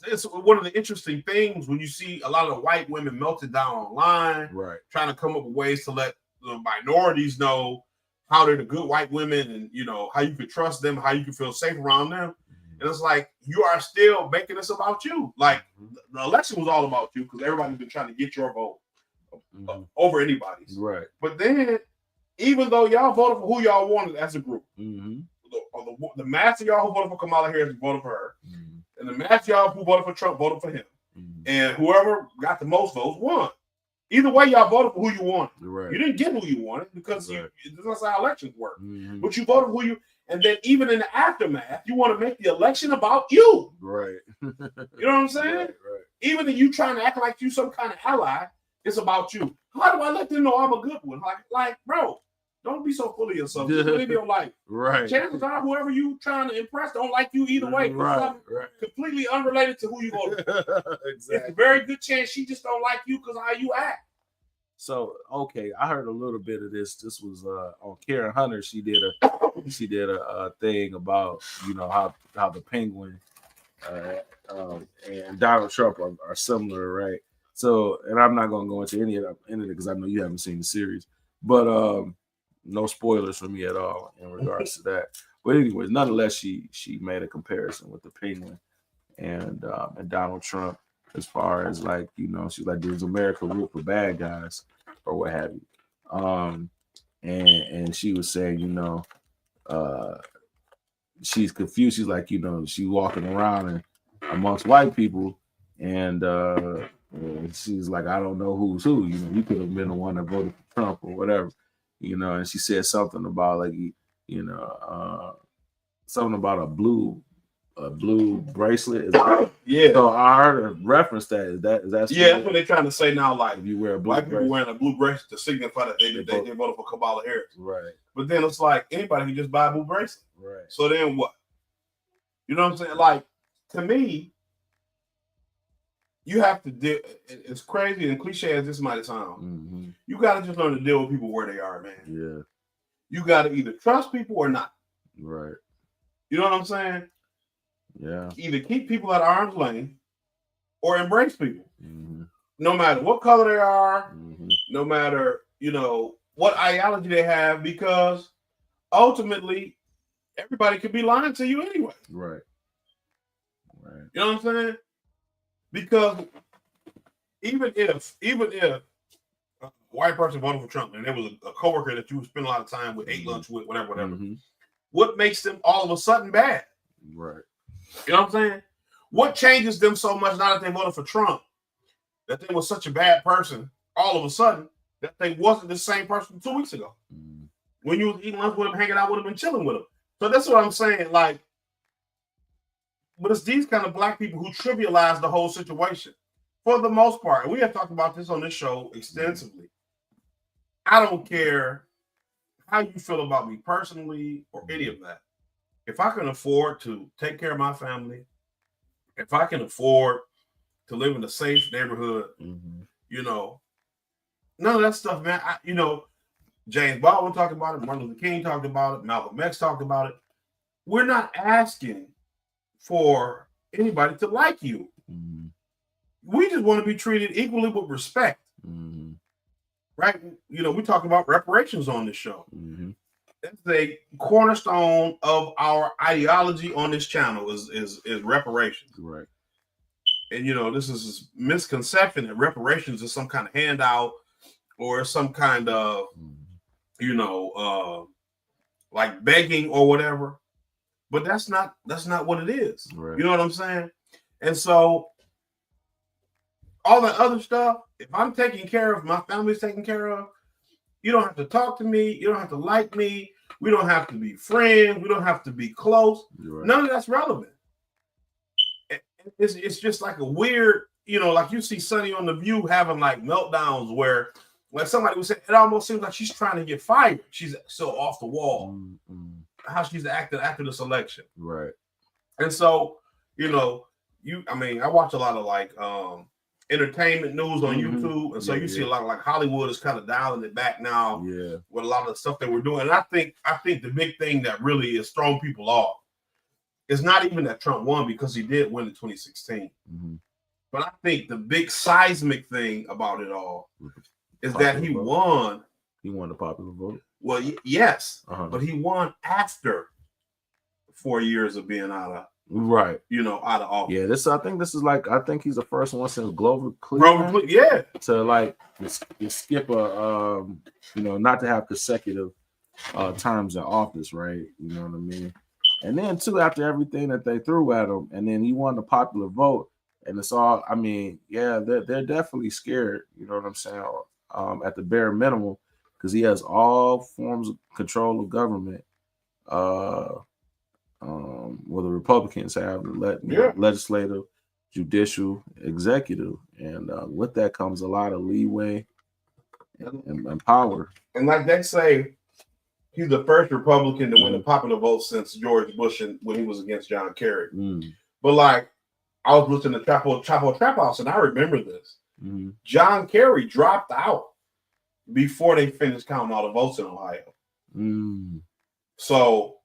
it's one of the interesting things when you see a lot of the white women melted down online, trying to come up with ways to let the minorities know how they're the good white women and, how you can trust them, how you can feel safe around them. And it's like, you are still making this about you. Like, the election was all about you because everybody's been trying to get your vote. Over anybody's. Right. But then, even though y'all voted for who y'all wanted as a group, the mass of y'all who voted for Kamala Harris voted for her, and the mass of y'all who voted for Trump voted for him, and whoever got the most votes won. Either way, y'all voted for who you wanted. Right. You didn't get who you wanted because that's how elections work. But you voted for who you, and then even in the aftermath, you want to make the election about you. Right. You know what I'm saying? Right. Even if you trying to act like you some kind of ally. It's about you. How do I let them know I'm a good one? Like, bro, don't be so full of yourself. Just live your life. Right. Chances are, whoever you trying to impress don't like you either way. Right. Completely unrelated to who you go to. Exactly. It's a very good chance she just don't like you because how you act. So, okay, I heard a little bit of this. This was on Karen Hunter. She did a thing about how the Penguin and Donald Trump are similar, right? So, and I'm not going to go into any of it because I know you haven't seen the series, but no spoilers for me at all in regards to that. But anyways, nonetheless, she made a comparison with the Penguin and Donald Trump as far as like, she's like, does America root for bad guys or what have you? And she was saying, she's confused. She's like, she's walking around and amongst white people and she's like, I don't know who's who. You could have been the one that voted for Trump or whatever. And she said something about like, something about a blue bracelet. Yeah. So I heard her reference that. Is that that's what they're trying to say now. Like, if you wear a blue bracelet, people wearing a blue bracelet to signify that they voted for Kamala Harris. Right. But then it's like anybody can just buy a blue bracelet. Right. So then what? You know what I'm saying? Like, to me, you have to deal. It's crazy and cliche as this might sound. You got to just learn to deal with people where they are, man. Yeah. You got to either trust people or not. Right. You know what I'm saying? Yeah. Either keep people at arm's length or embrace people. No matter what color they are, no matter, what ideology they have, because ultimately everybody could be lying to you anyway. Right. Right. You know what I'm saying? Because even if a white person voted for Trump and there was a coworker that you spend a lot of time with, ate lunch with, whatever, Mm-hmm. what makes them all of a sudden bad? Right. You know what I'm saying? What changes them so much now that they voted for Trump, that they were such a bad person all of a sudden, that they wasn't the same person 2 weeks ago? Mm-hmm. When you was eating lunch with them, hanging out with them, and chilling with them. So that's what I'm saying. Like, but it's these kind of black people who trivialize the whole situation for the most part. And we have talked about this on this show extensively. I don't care how you feel about me personally or any of that. If I can afford to take care of my family, if I can afford to live in a safe neighborhood, you know, none of that stuff, man. James Baldwin talked about it, Martin Luther King talked about it, Malcolm X talked about it. We're not asking for anybody to like you. Mm-hmm. We just want to be treated equally with respect. Mm-hmm. Right? You know, we talk about reparations on this show. Mm-hmm. That's a cornerstone of our ideology on this channel is reparations. Right. And you know, this is this misconception that reparations is some kind of handout or some kind of, you know, like begging or whatever. But that's not what it is. Right. You know what I'm saying? And so all that other stuff, if I'm taking care of, my family's taken care of, you don't have to talk to me. You don't have to like me. We don't have to be friends. We don't have to be close. Right. None of that's relevant. It's just like a weird, you know, like you see Sonny on The View having like meltdowns where like somebody would say, it almost seems like she's trying to get fired. She's so off the wall. Mm-hmm. How she's acting after this election. Right. And so, you know, I watch a lot of like entertainment news on YouTube. And so you see a lot of like Hollywood is kind of dialing it back now with a lot of the stuff that we're doing. And I think the big thing that really is throwing people off is not even that Trump won, because he did win in 2016. Mm-hmm. But I think the big seismic thing about it all is popular that he vote. Won. He won the popular vote. Well, yes, but he won after 4 years of being out of office. I think he's the first one since Grover Cleveland. To like to skip a not to have consecutive terms in office, right? You know what I mean? And then too, after everything that they threw at him, and then he won the popular vote, and it's all. I mean, they're definitely scared. You know what I'm saying? At the bare minimum. Because he has all forms of control of government, where the Republicans have legislative, judicial, executive, and with that comes a lot of leeway and power. And like they say, he's the first Republican to win the popular vote since George Bush when he was against John Kerry. But like, I was listening to Chapo Trap House, and I remember this. John Kerry dropped out before they finished counting all the votes in Ohio. So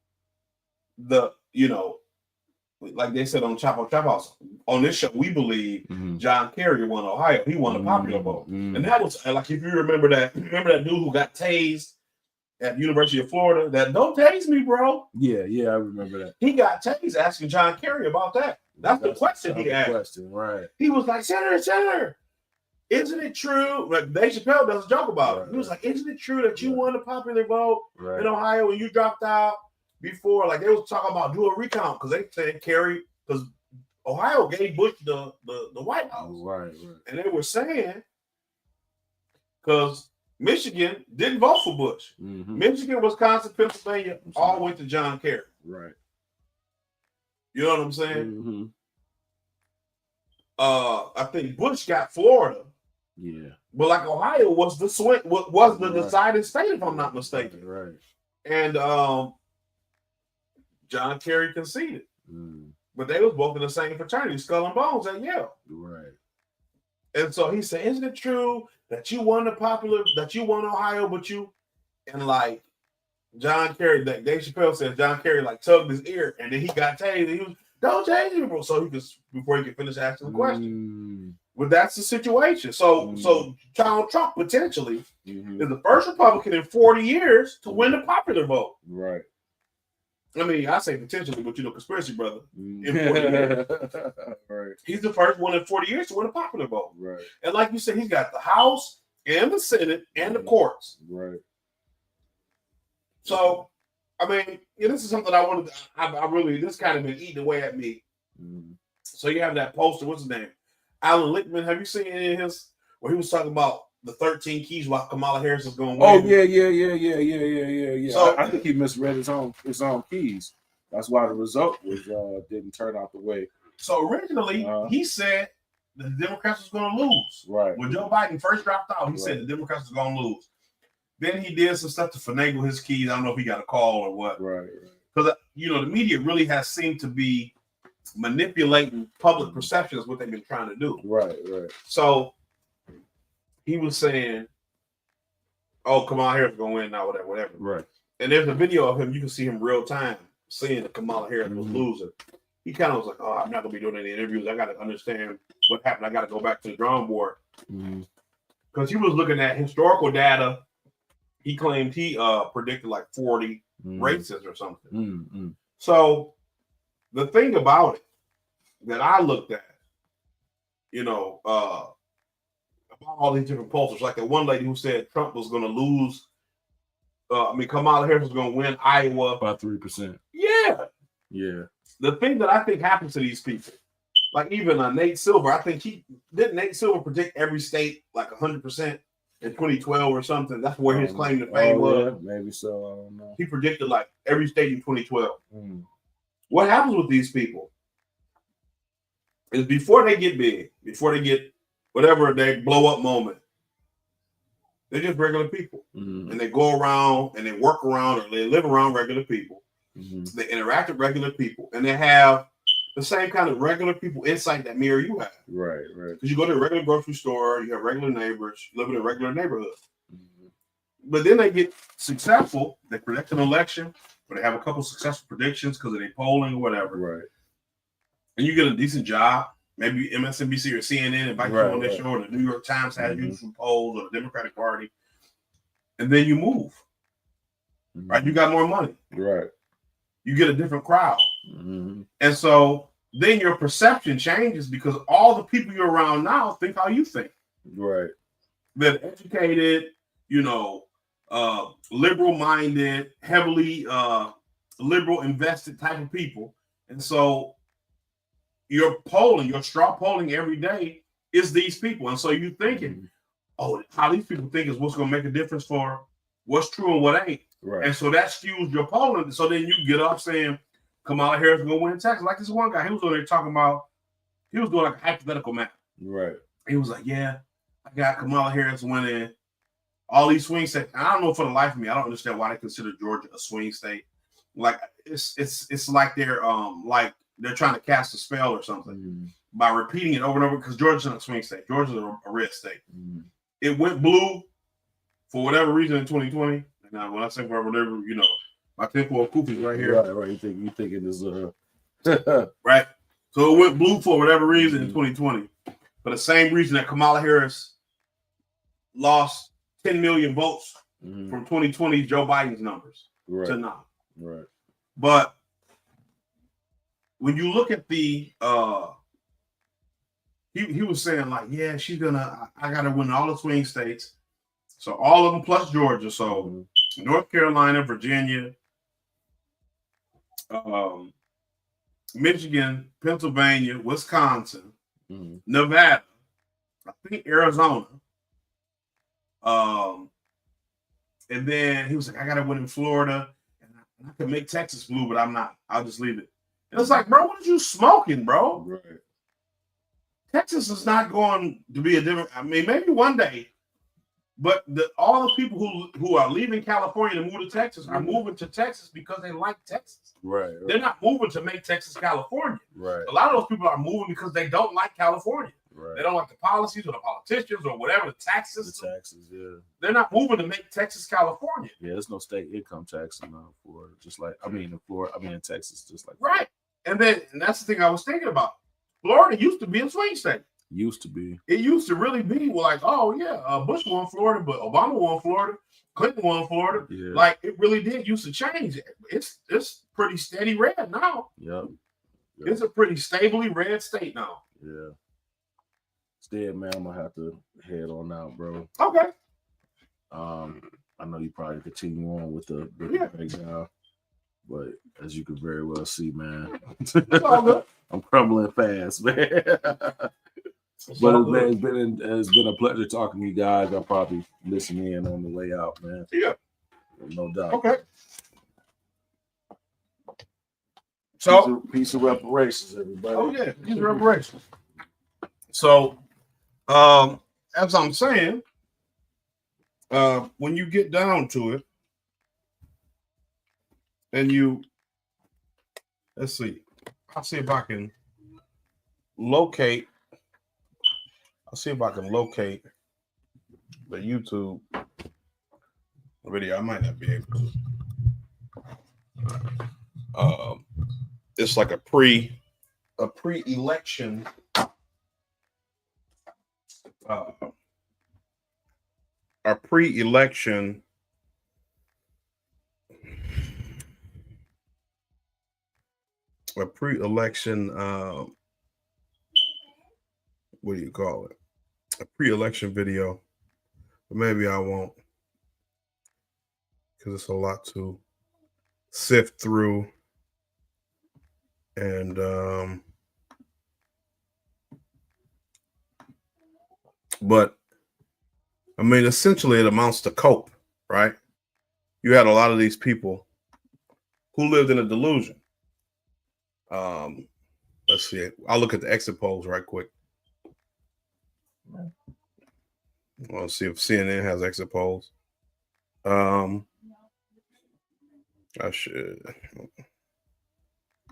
like they said on Chapo Trap House, on this show, we believe John Kerry won Ohio. He won the popular vote. And that was like, if you remember that dude who got tased at the University of Florida, that don't tase me, bro. Yeah, I remember that. He got tased asking John Kerry about that. That's the question he asked. Right. He was like, Senator, isn't it true? Like Dave Chappelle does a joke about it. He was like, isn't it true that you won the popular vote in Ohio and you dropped out before? Like they was talking about do a recount because they said Kerry, because Ohio gave Bush the White House. Right. And they were saying, because Michigan didn't vote for Bush. Michigan, Wisconsin, Pennsylvania all went to John Kerry. Right. You know what I'm saying? I think Bush got Florida. Yeah. But like Ohio was the deciding state, if I'm not mistaken. Right. And John Kerry conceded. But they was both in the same fraternity, Skull and Bones at Yale. Right. And so he said, isn't it true that you won Ohio, but you, and like John Kerry, Dave Chappelle says John Kerry like tugged his ear and then he got tased. He was, don't tase me, bro. So before he could finish asking the question. Well, that's the situation. So Donald Trump potentially is the first Republican in 40 years to win the popular vote. Right. I mean, I say potentially, but conspiracy brother. In 40 years. Right. He's the first one in 40 years to win a popular vote. Right. And like you said, he's got the House and the Senate and the courts. Right. So, I mean, this is something I wanted. I really, this kind of been eating away at me. So you have that poster. What's his name? Alan Lichtman. Have you seen any of his where he was talking about the 13 keys while Kamala Harris is going to win? Oh yeah. So I think he misread his own keys. That's why the result was didn't turn out the way. So originally he said the Democrats was going to lose. Right. When Joe Biden first dropped out, he said the Democrats was going to lose. Then he did some stuff to finagle his keys. I don't know if he got a call or what. Right. Because the media really has seemed to be manipulating public perception is what they've been trying to do. Right. So he was saying, "Oh, Kamala Harris is going to win now, whatever." Right. And there's a video of him. You can see him real time saying that Kamala Harris was losing. He kind of was like, "Oh, I'm not going to be doing any interviews. I got to understand what happened. I got to go back to the drawing board." Because he was looking at historical data. He claimed he predicted like 40 races or something. So the thing about it that I looked at, about all these different pollsters, like that one lady who said Trump was going to lose. Kamala Harris was going to win Iowa about 3%. Yeah. The thing that I think happens to these people, like even Nate Silver, I think Nate Silver predict every state like 100%. In 2012 or something, that's where his claim to fame was. Yeah, maybe so. I don't know. He predicted like every state in 2012. What happens with these people is before they get big, before they get whatever their blow up moment, they're just regular people, and they go around and they work around or they live around regular people. They interact with regular people, and they have the same kind of regular people insight that me or you have. Right. Because you go to a regular grocery store, you have regular neighbors, you live in a regular neighborhood. But then they get successful, they predict an election, or they have a couple successful predictions because of their polling or whatever. Right. And you get a decent job. Maybe MSNBC or CNN invite you on their show, or the New York Times has you some polls, or the Democratic Party. And then you move. Right? You got more money. Right. You get a different crowd. And so then your perception changes because all the people you're around now think how you think. Right. They're educated, liberal-minded, heavily liberal invested type of people. And so your straw polling every day is these people. And so you're thinking, how these people think is what's going to make a difference for what's true and what ain't. Right. And so that skews your polling. So then you get up saying, Kamala Harris is going to win Texas. Like this one guy, he was on there talking about, he was doing like a hypothetical map. Right. He was like, yeah, I got Kamala Harris winning all these swing states. And I don't know for the life of me, I don't understand why they consider Georgia a swing state. Like it's like they're trying to cast a spell or something by repeating it over and over because Georgia's not a swing state. Georgia's a red state. It went blue for whatever reason in 2020. And when I say for whatever, my temple of Koofy right here. Right. You thinking this right. So it went blue for whatever reason in 2020. For the same reason that Kamala Harris lost 10 million votes from 2020 Joe Biden's numbers to now. Right. But when you look at the he was saying like, yeah, I gotta win all the swing states. So all of them plus Georgia. So North Carolina, Virginia, Michigan, Pennsylvania, Wisconsin, Nevada, I think Arizona. And then he was like, I gotta win in Florida. And I can make Texas blue, but I'm not. I'll just leave it. It was like, bro, what are you smoking, bro? Right. Texas is not going to be a different. I mean, maybe one day. But all the people who are leaving California to move to Texas are moving to Texas because they like Texas. Right. They're not moving to make Texas California. Right. A lot of those people are moving because they don't like California. Right. They don't like the policies or the politicians or whatever, the taxes. The taxes, yeah. They're not moving to make Texas California. Yeah, there's no state income tax in Florida. In Texas, just like right. And that's the thing I was thinking about. Florida used to be a swing state. Used to be. It used to really be like, oh yeah, Bush won Florida, but Obama won Florida, Clinton won Florida. Yeah. Like it really did used to change. It's pretty steady red now. Yep. It's a pretty stably red state now. Yeah. Instead, man, I'm gonna have to head on out, bro. Okay. I know you probably continue on with the breakdown, but as you can very well see, man, It's all good. I'm crumbling fast, man. But it's been a pleasure talking to you guys. I'll probably listen in on the way out, man. Yeah. No doubt. Okay. So peace of reparations, everybody. Oh yeah, peace of reparations. So as I'm saying, when you get down to it, and let's see, I'll see if I can locate. I'll see if I can locate the YouTube video. I might not be able to. It's like a pre-election a pre-election what do you call it? A pre-election video. But maybe I won't, because it's a lot to sift through. And but I mean, essentially it amounts to cope, right? You had a lot of these people who lived in a delusion. Let's see. I'll look at the exit polls right quick. Let's see if CNN has exit polls. I should.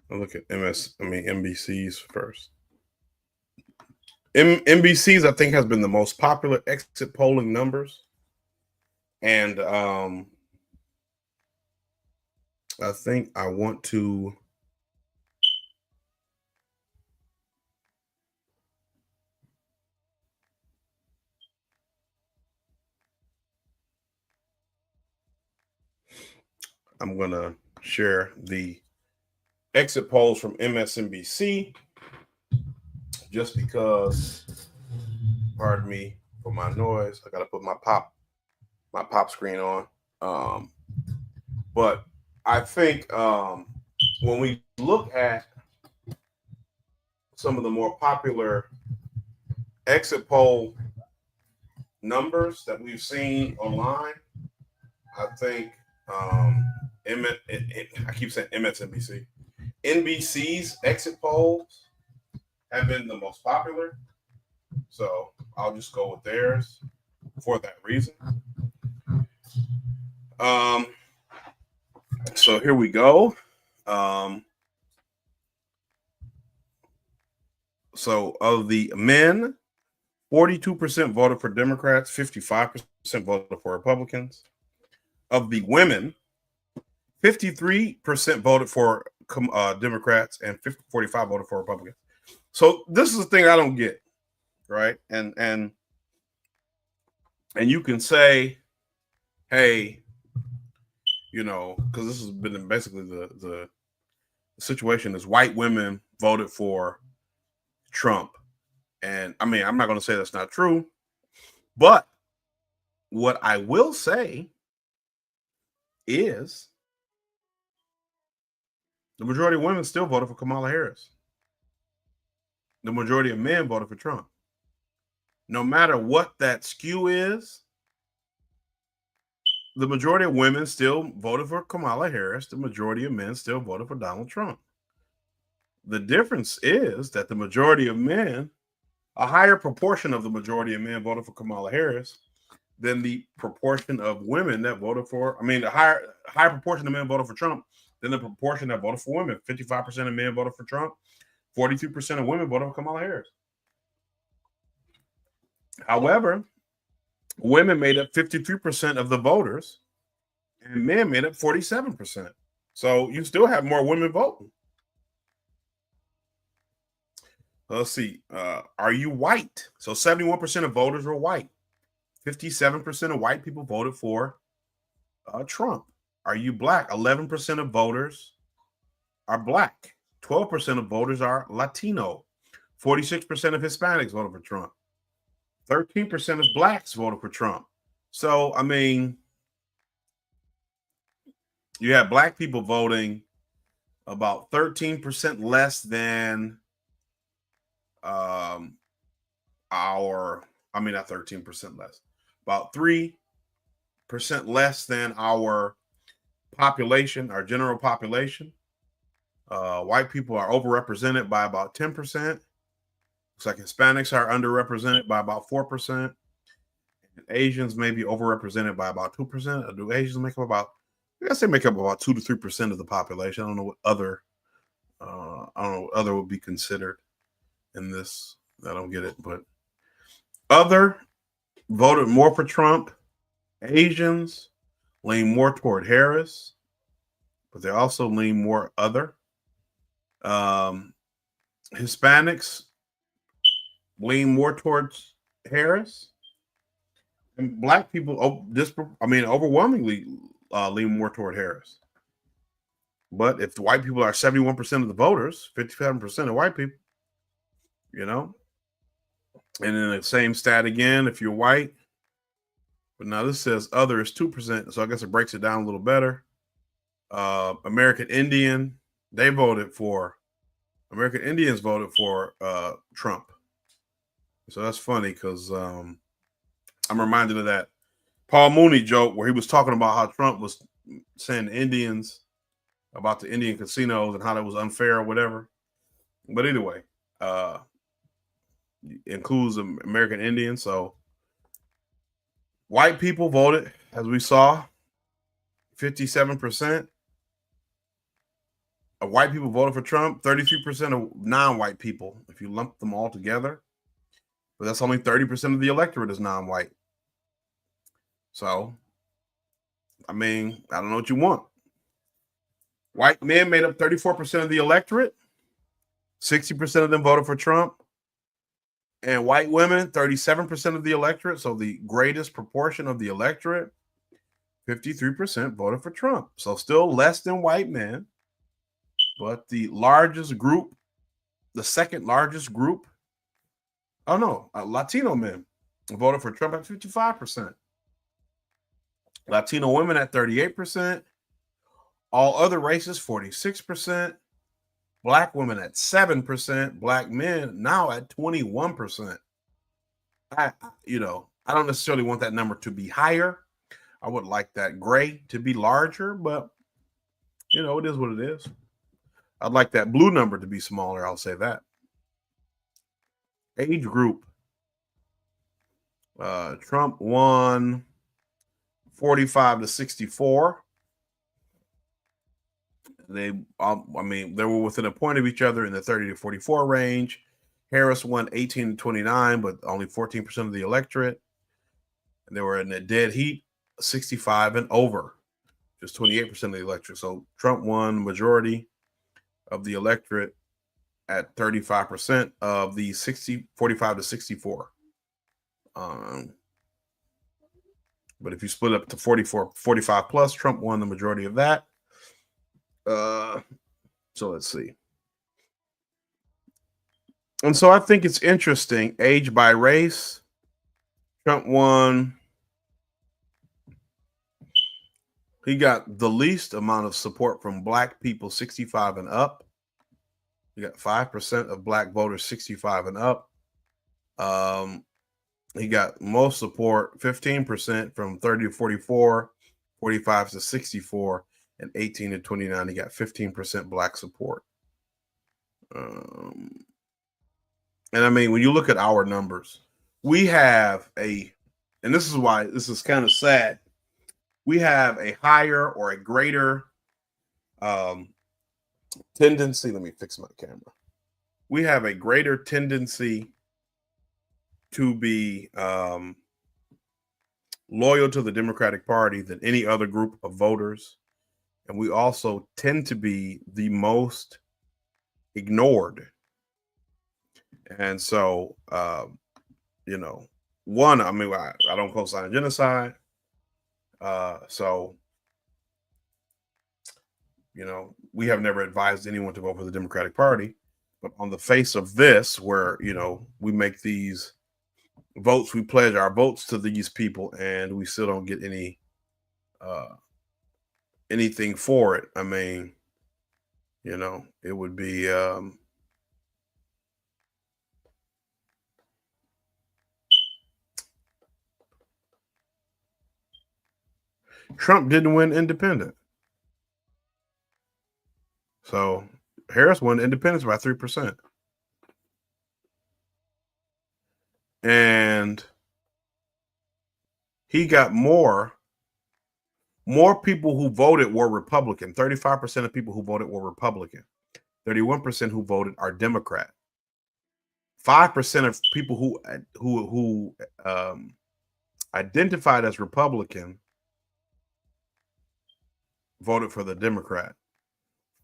I'll look at NBC's first. NBC's, I think, has been the most popular exit polling numbers. And I think I want to I'm going to share the exit polls from MSNBC just because, pardon me for my noise, I got to put my pop screen on. But I think when we look at some of the more popular exit poll numbers that we've seen online, I think I keep saying MSNBC. NBC's exit polls have been the most popular. So I'll just go with theirs for that reason. So here we go. So of the men, 42% voted for Democrats, 55% voted for Republicans. Of the women, 53% voted for Democrats and 45% voted for Republicans. So this is the thing I don't get, right? And you can say, hey, you know, because this has been basically the situation is white women voted for Trump. And I mean, I'm not going to say that's not true, but what I will say is the majority of women still voted for Kamala Harris. The majority of men voted for Trump. No matter what that skew is, the majority of women still voted for Kamala Harris. The majority of men still voted for Donald Trump. The difference is that the majority of men, a higher proportion of the majority of men voted for Kamala Harris than the proportion of women that voted for, a higher proportion of men voted for Trump than the proportion that voted for women. 55% of men voted for Trump, 42% of women voted for Kamala Harris. However, women made up 53% of the voters and men made up 47%. So you still have more women voting. Let's see. Are you white? So 71% of voters were white. 57% of white people voted for Trump. Are you black? 11% of voters are black. 12% of voters are Latino. 46% of Hispanics voted for Trump. 13% of blacks voted for Trump. So, I mean, you have black people voting about 13% less than not 13% less, about 3% less than our population, our general population. White people are overrepresented by about 10%. Looks like Hispanics are underrepresented by about 4%. And Asians may be overrepresented by about 2%. Or do Asians make up about, I guess they make up about 2 to 3% of the population. I don't know what other would be considered in this. I don't get it, but other voted more for Trump. Asians lean more toward Harris, but they also lean more other. Hispanics lean more towards Harris, and black people, overwhelmingly lean more toward Harris. But if the white people are 71% of the voters, 57% of white people, and then the same stat again, if you're white, but now this says other is 2%, so I guess it breaks it down a little better. American Indians voted for Trump. So that's funny because I'm reminded of that Paul Mooney joke where he was talking about how Trump was saying to Indians about the Indian casinos and how that was unfair or whatever. But anyway, includes American Indians. So white people voted, as we saw, 57% of white people voted for Trump, 33% of non-white people, if you lump them all together. But that's only 30% of the electorate is non-white. So, I mean, I don't know what you want. White men made up 34% of the electorate. 60% of them voted for Trump. And white women, 37% of the electorate. So the greatest proportion of the electorate, 53% voted for Trump. So still less than white men. But the largest group, the second largest group, Latino men voted for Trump at 55%. Latino women at 38%. All other races, 46%. Black women at 7%. Black men now at 21%. I don't necessarily want that number to be higher. I would like that gray to be larger, but it is what it is. I'd like that blue number to be smaller. I'll say that. Age group. Trump won 45 to 64. They were within a point of each other in the 30 to 44 range. Harris won 18 to 29, but only 14% of the electorate. And they were in a dead heat, 65 and over, just 28% of the electorate. So Trump won majority of the electorate at 35% of the 45 to 64. But if you split up to 45 plus, Trump won the majority of that. So let's see. And so I think it's interesting. Age by race. Trump won. He got the least amount of support from black people 65 and up. He got 5% of black voters 65 and up. He got most support, 15% from 30 to 44, 45 to 64, and 18 to 29. He got 15% black support. And I mean, when you look at our numbers, we have and this is why this is kind of sad. We have a higher or a greater tendency. Let me fix my camera. We have a greater tendency to be loyal to the Democratic Party than any other group of voters. And we also tend to be the most ignored. And so, you know, one, I mean, I don't co-sign genocide. So, you know, we have never advised anyone to vote for the Democratic Party. But on the face of this, where, you know, we make these votes, we pledge our votes to these people, and we still don't get any anything for it. I mean, you know, it would be Trump didn't win independent. So Harris won independence by 3%. And he got more people who voted were Republican. 35% of people who voted were Republican. 31% who voted are Democrat. 5% of people who identified as Republican voted for the Democrat.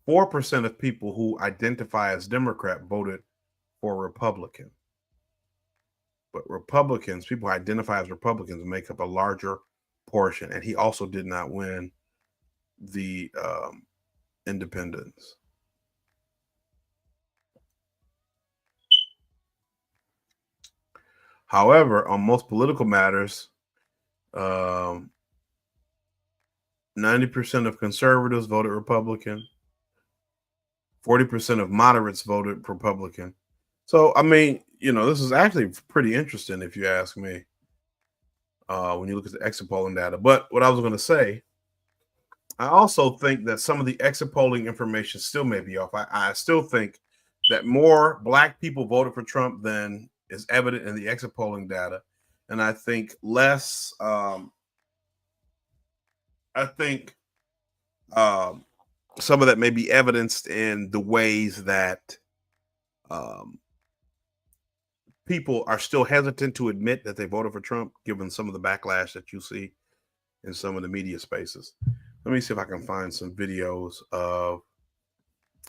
4% of people who identify as Democrat voted for Republican. But Republicans, people who identify as Republicans, make up a larger portion. And he also did not win the independents. However, on most political matters, 90% of conservatives voted Republican. 40% of moderates voted Republican. So, I mean, you know, this is actually pretty interesting if you ask me, when you look at the exit polling data. But what I was going to say, I also think that some of the exit polling information still may be off. I still think that more Black people voted for Trump than is evident in the exit polling data. And I think less, some of that may be evidenced in the ways that people are still hesitant to admit that they voted for Trump, given some of the backlash that you see in some of the media spaces. Let me see if I can find some videos of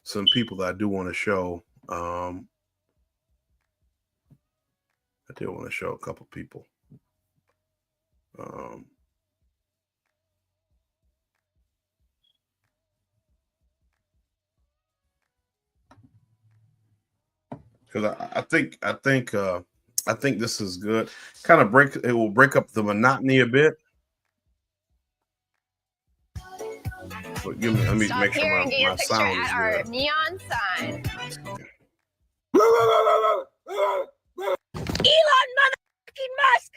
some people that I do want to show. I do want to show a couple people. Because I think this is good. It will break up the monotony a bit. But let me make sure my sound is our good. neon sign. Elon motherfucking Musk.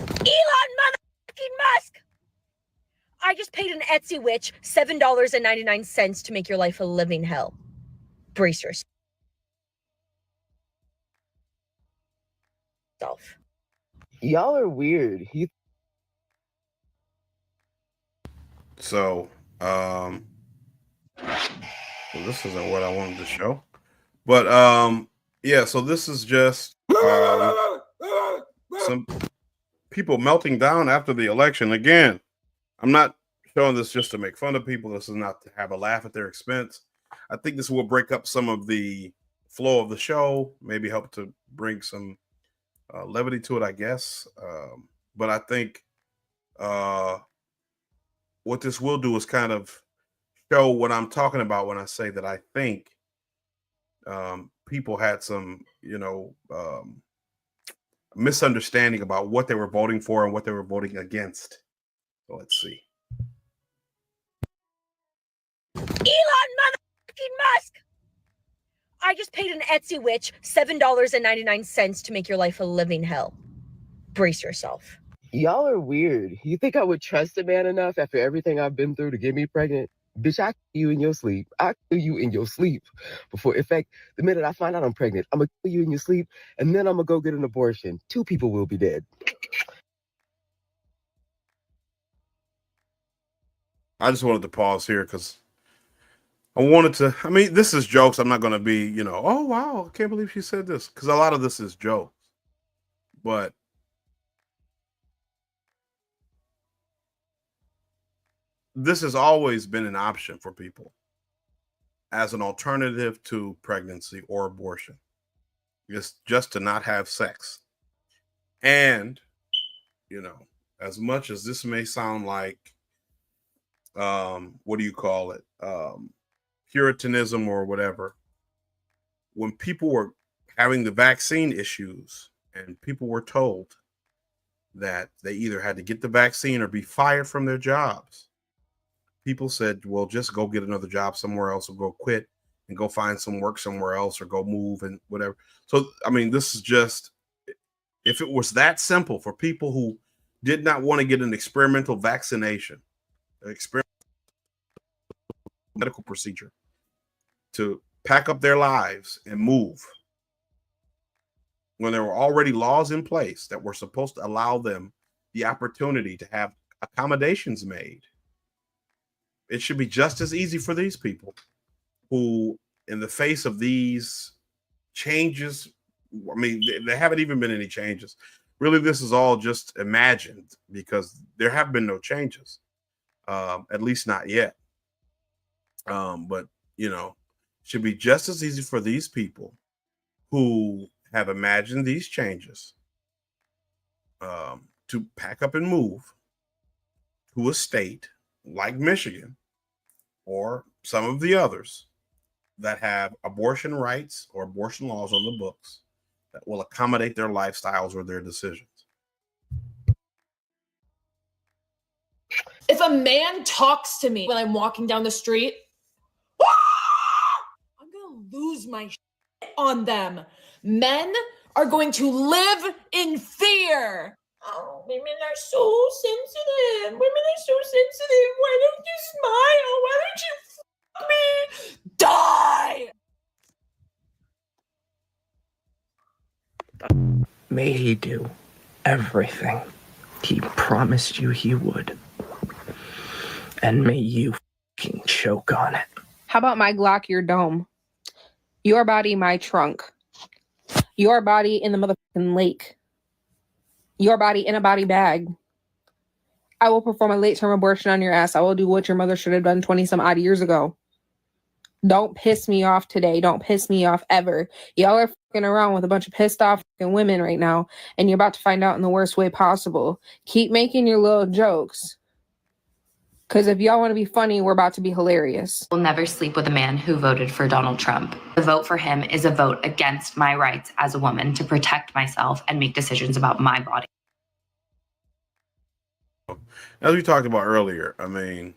Elon motherfucking Musk. I just paid an Etsy witch $7.99 to make your life a living hell. Brace yourself. Y'all are weird. So, well, this isn't what I wanted to show, but yeah. So this is just some people melting down after the election. Again, I'm not showing this just to make fun of people. This is not to have a laugh at their expense. I think this will break up some of the flow of the show, maybe help to bring some levity to it, I guess. But I think what this will do is kind of show what I'm talking about when I say that I think people had some, misunderstanding about what they were voting for and what they were voting against. So let's see. Elon motherfucking Musk. I just paid an Etsy witch $7.99 to make your life a living hell. Brace yourself. Y'all are weird. You think I would trust a man enough after everything I've been through to get me pregnant? Bitch, I kill you in your sleep. I kill you in your sleep. In fact, the minute I find out I'm pregnant, I'm going to kill you in your sleep, and then I'm going to go get an abortion. 2 people will be dead. I just wanted to pause here because I wanted to, I mean, this is jokes. I'm not going to be, you know, oh, wow, I can't believe she said this. Because a lot of this is jokes. But this has always been an option for people as an alternative to pregnancy or abortion. It's just to not have sex. And, you know, as much as this may sound like, what do you call it? Puritanism or whatever. When people were having the vaccine issues and people were told that they either had to get the vaccine or be fired from their jobs, people said, well, just go get another job somewhere else or go quit and go find some work somewhere else or go move and whatever. So, I mean, this is just, if it was that simple for people who did not want to get an experimental vaccination, an experimental medical procedure, to pack up their lives and move, when there were already laws in place that were supposed to allow them the opportunity to have accommodations made, it should be just as easy for these people who, in the face of these changes, I mean, there haven't even been any changes. Really, this is all just imagined because there have been no changes, at least not yet. But, you know, it should be just as easy for these people who have imagined these changes to pack up and move to a state like Michigan or some of the others that have abortion rights or abortion laws on the books that will accommodate their lifestyles or their decisions. If a man talks to me when I'm walking down the street, I'm going to lose my shit on them. Men are going to live in fear. Oh, women are so sensitive. Women are so sensitive. Why don't you smile? Why don't you fuck me? Die! May he do everything he promised you he would. And may you fucking choke on it. How about my Glock, your dome? Your body, my trunk. Your body in the motherfucking lake. Your body in a body bag. I will perform a late-term abortion on your ass. I will do what your mother should have done 20 some odd years ago. Don't piss me off today. Don't piss me off ever. Y'all are fucking around with a bunch of pissed off fucking women right now, and you're about to find out in the worst way possible. Keep making your little jokes. Because if y'all want to be funny, we're about to be hilarious. Will never sleep with a man who voted for Donald Trump. The vote for him is a vote against my rights as a woman to protect myself and make decisions about my body. As we talked about earlier, I mean,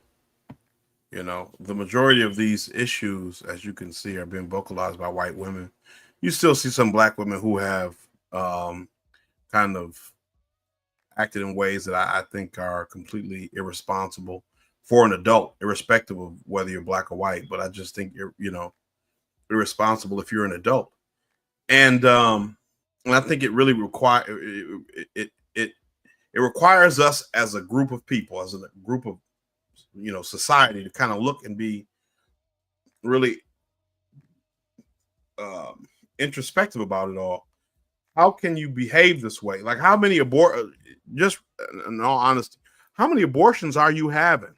you know, the majority of these issues, as you can see, are being vocalized by white women. You still see some black women who have kind of acted in ways that I think are completely irresponsible for an adult, irrespective of whether you're black or white. But I just think you're, you know, irresponsible if you're an adult. And I think it really it requires us as a group of people, as a group of, you know, society, to kind of look and be really introspective about it all. How can you behave this way? Like, how many just in all honesty, how many abortions are you having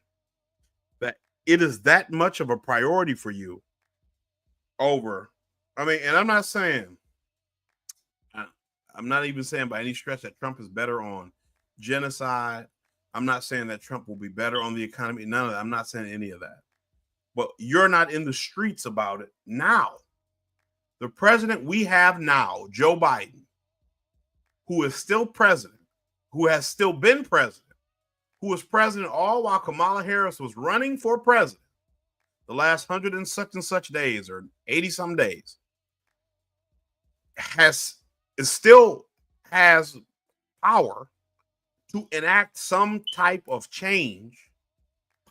that it is that much of a priority for you over? I mean, and I'm not even saying by any stretch that Trump is better on genocide. I'm not saying that Trump will be better on the economy. None of that. I'm not saying any of that. But you're not in the streets about it now. The president we have now, Joe Biden, who is still president, who has still been president, who was president all while Kamala Harris was running for president the last 100 and such days or 80 some days, still has power to enact some type of change,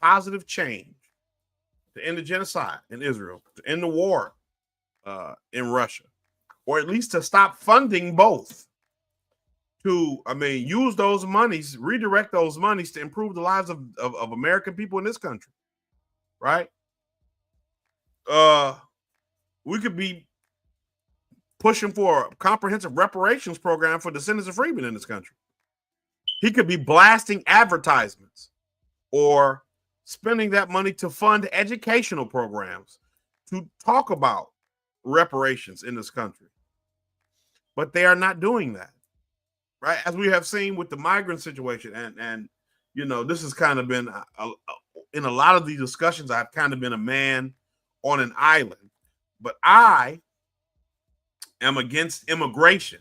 positive change, to end the genocide in Israel, to end the war in Russia, or at least to stop funding both. To, I mean, use those monies, redirect those monies to improve the lives of American people in this country, right? we could be pushing for a comprehensive reparations program for descendants of freedmen in this country. He could be blasting advertisements or spending that money to fund educational programs to talk about reparations in this country. But they are not doing that, right? As we have seen with the migrant situation. And you know, this has kind of been, in a lot of these discussions, I've kind of been a man on an island. But I am against immigration,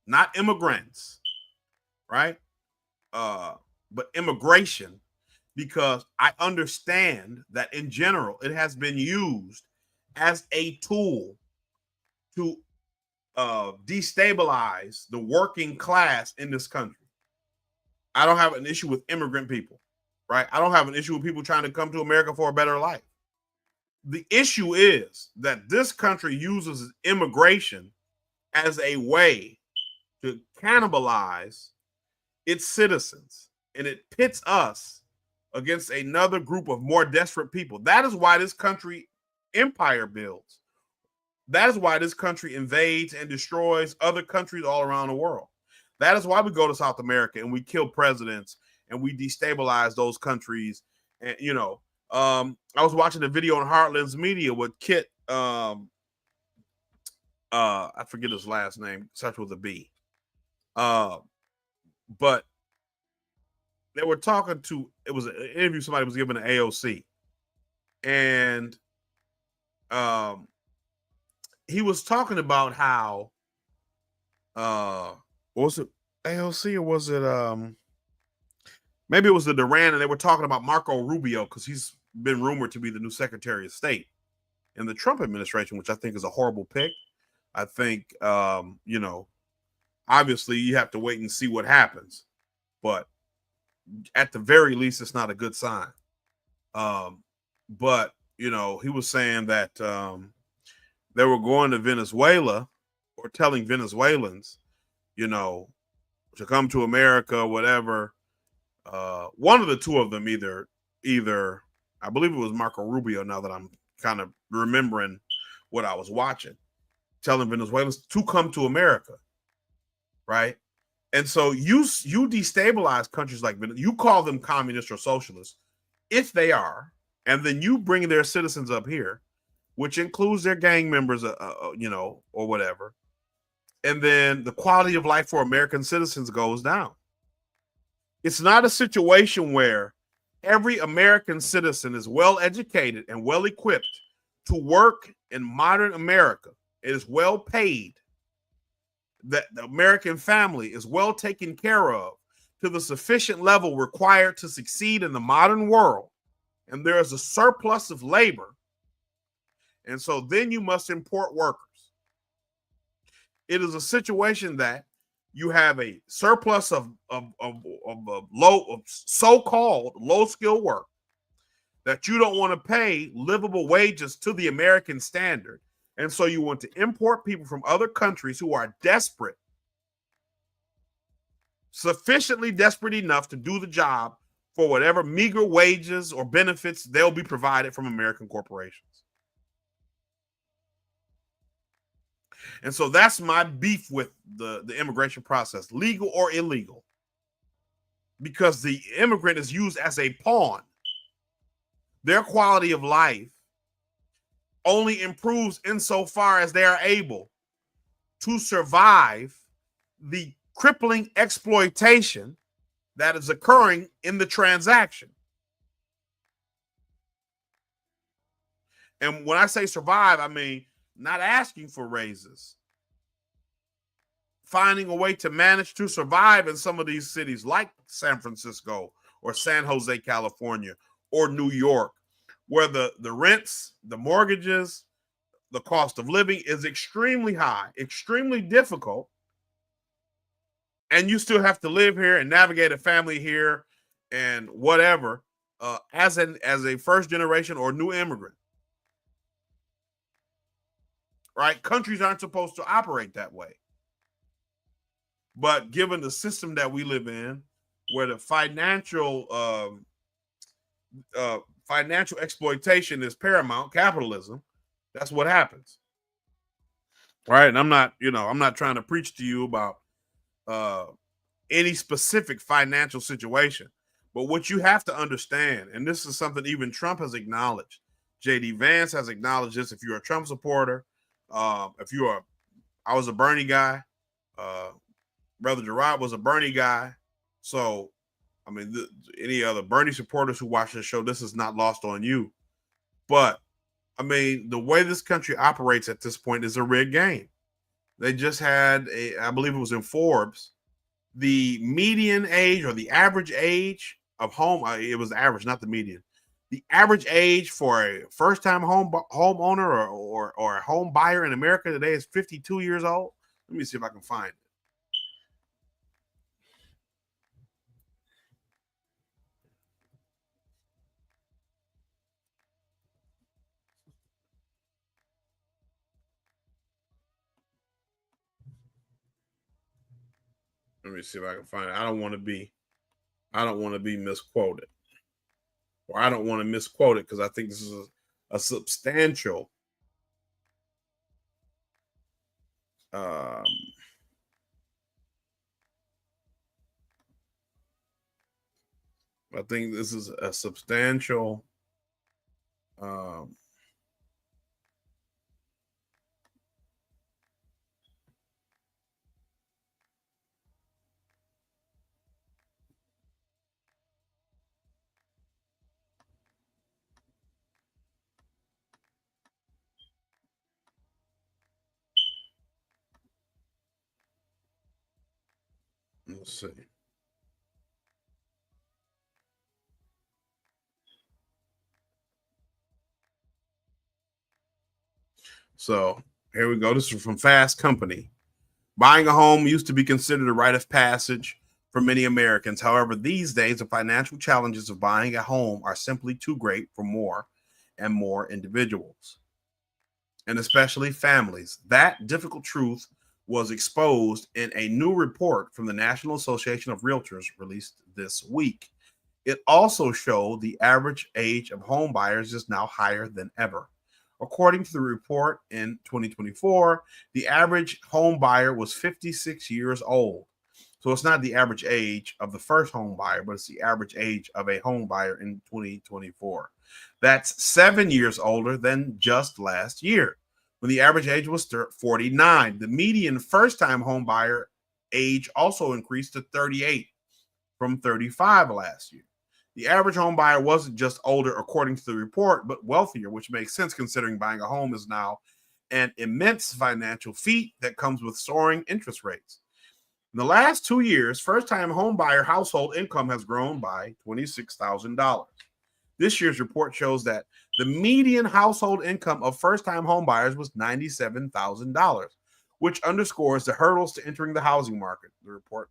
not immigrants, right? But immigration, because I understand that in general, it has been used as a tool to destabilize the working class in this country. I don't have an issue with immigrant people, right? I don't have an issue with people trying to come to America for a better life. The issue is that this country uses immigration as a way to cannibalize its citizens, and it pits us against another group of more desperate people. That is why this country empire builds. That is why this country invades and destroys other countries all around the world. That is why we go to South America and we kill presidents and we destabilize those countries. And you know, I was watching a video on Heartland's Media with Kit. I forget his last name. Such with a B. But they were talking to, it was an interview somebody was giving an AOC. And he was talking about how, was it AOC or was it, maybe it was the Duran, and they were talking about Marco Rubio because he's been rumored to be the new Secretary of State in the Trump administration, which I think is a horrible pick. I think, you know, obviously you have to wait and see what happens, but at the very least, it's not a good sign. But, you know, he was saying that they were going to Venezuela or telling Venezuelans, you know, to come to America or whatever. One of the two of them, either, I believe it was Marco Rubio, now that I'm kind of remembering what I was watching, telling Venezuelans to come to America, right? And so you destabilize countries like Venezuela. You call them communist or socialist, if they are, and then you bring their citizens up here, which includes their gang members, you know, or whatever. And then the quality of life for American citizens goes down. It's not a situation where every American citizen is well educated and well equipped to work in modern America. It is well paid, that the American family is well taken care of to the sufficient level required to succeed in the modern world. And there is a surplus of labor. And so then you must import workers. It is a situation that you have a surplus of so-called low-skill work that you don't want to pay livable wages to the American standard. And so you want to import people from other countries who are desperate, sufficiently desperate enough to do the job for whatever meager wages or benefits they'll be provided from American corporations. And so that's my beef with the immigration process, legal or illegal, because the immigrant is used as a pawn. Their quality of life only improves insofar as they are able to survive the crippling exploitation that is occurring in the transaction. And when I say survive, I mean not asking for raises, finding a way to manage to survive in some of these cities like San Francisco or San Jose, California, or New York, where the rents, the mortgages, the cost of living is extremely high, extremely difficult. And you still have to live here and navigate a family here and whatever, as a first generation or new immigrant. Right? Countries aren't supposed to operate that way. But given the system that we live in, where the financial exploitation is paramount, capitalism, That's what happens. Right. And I'm not trying to preach to you about any specific financial situation. But what you have to understand, and this is something even Trump has acknowledged, J.D. Vance has acknowledged this. If you're a Trump supporter, I was a Bernie guy. Brother Gerard was a Bernie guy. So, I mean, any other Bernie supporters who watch this show, this is not lost on you. But, I mean, the way this country operates at this point is a rigged game. They just had, I believe it was in Forbes, the median age or the average age of home, it was the average, not the median. The average age for a first-time homeowner or a home buyer in America today is 52 years old. Let me see if I can find it. Let me see if I can find it. I don't want to be misquoted. Or I don't want to misquote it because I think this is a substantial I think this is a substantial let's see. So here we go. This is from Fast Company. Buying a home used to be considered a rite of passage for many Americans. However, these days, the financial challenges of buying a home are simply too great for more and more individuals, and especially families. That difficult truth was exposed in a new report from the National Association of Realtors released this week. It also showed the average age of home buyers is now higher than ever. According to the report in 2024, the average home buyer was 56 years old. So it's not the average age of the first home buyer, but it's the average age of a home buyer in 2024. That's 7 years older than just last year, when the average age was 49. The median first-time home buyer age also increased to 38 from 35 last year. The average home buyer wasn't just older, according to the report, but wealthier, which makes sense considering buying a home is now an immense financial feat that comes with soaring interest rates. In the last 2 years, first-time home buyer household income has grown by $26,000. This year's report shows that the median household income of first-time home buyers was $97,000, which underscores the hurdles to entering the housing market, the report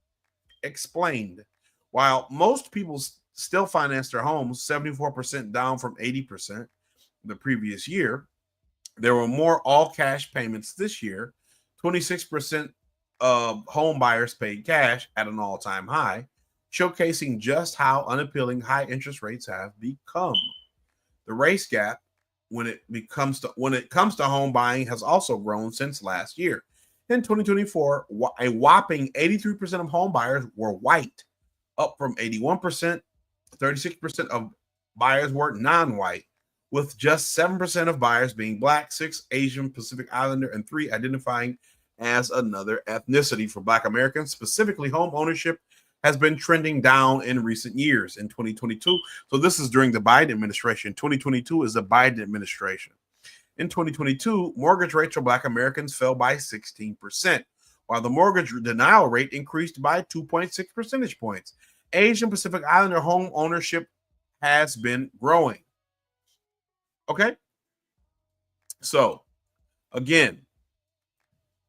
explained. While most people still finance their homes, 74% down from 80% the previous year, there were more all-cash payments this year. 26% of home buyers paid cash at an all-time high, showcasing just how unappealing high interest rates have become. The race gap when it comes to home buying has also grown since last year. In 2024, a whopping 83% of home buyers were white, up from 81%. 36% of buyers were non-white, with just 7% of buyers being Black, 6 Asian Pacific Islander, and 3 identifying as another ethnicity. For Black Americans, specifically, home ownership has been trending down in recent years. In 2022, so this is during the Biden administration. 2022 is the Biden administration. In 2022, mortgage rates for Black Americans fell by 16%, while the mortgage denial rate increased by 2.6 percentage points. Asian Pacific Islander home ownership has been growing. Okay? So, again,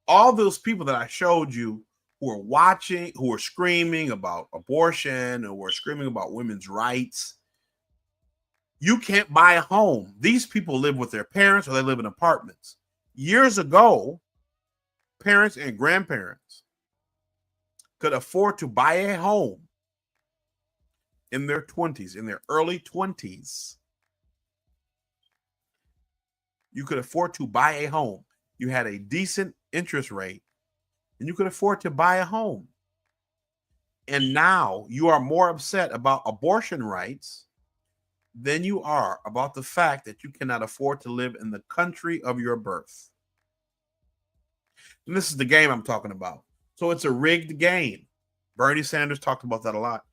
all those people that I showed you who are watching, who are screaming about abortion, who are screaming about women's rights, you can't buy a home. These people live with their parents or they live in apartments. Years ago, parents and grandparents could afford to buy a home in their 20s, in their early 20s. You could afford to buy a home. You had a decent interest rate, and you could afford to buy a home. And now you are more upset about abortion rights than you are about the fact that you cannot afford to live in the country of your birth. And this is the game I'm talking about. So it's a rigged game. Bernie Sanders talked about that a lot.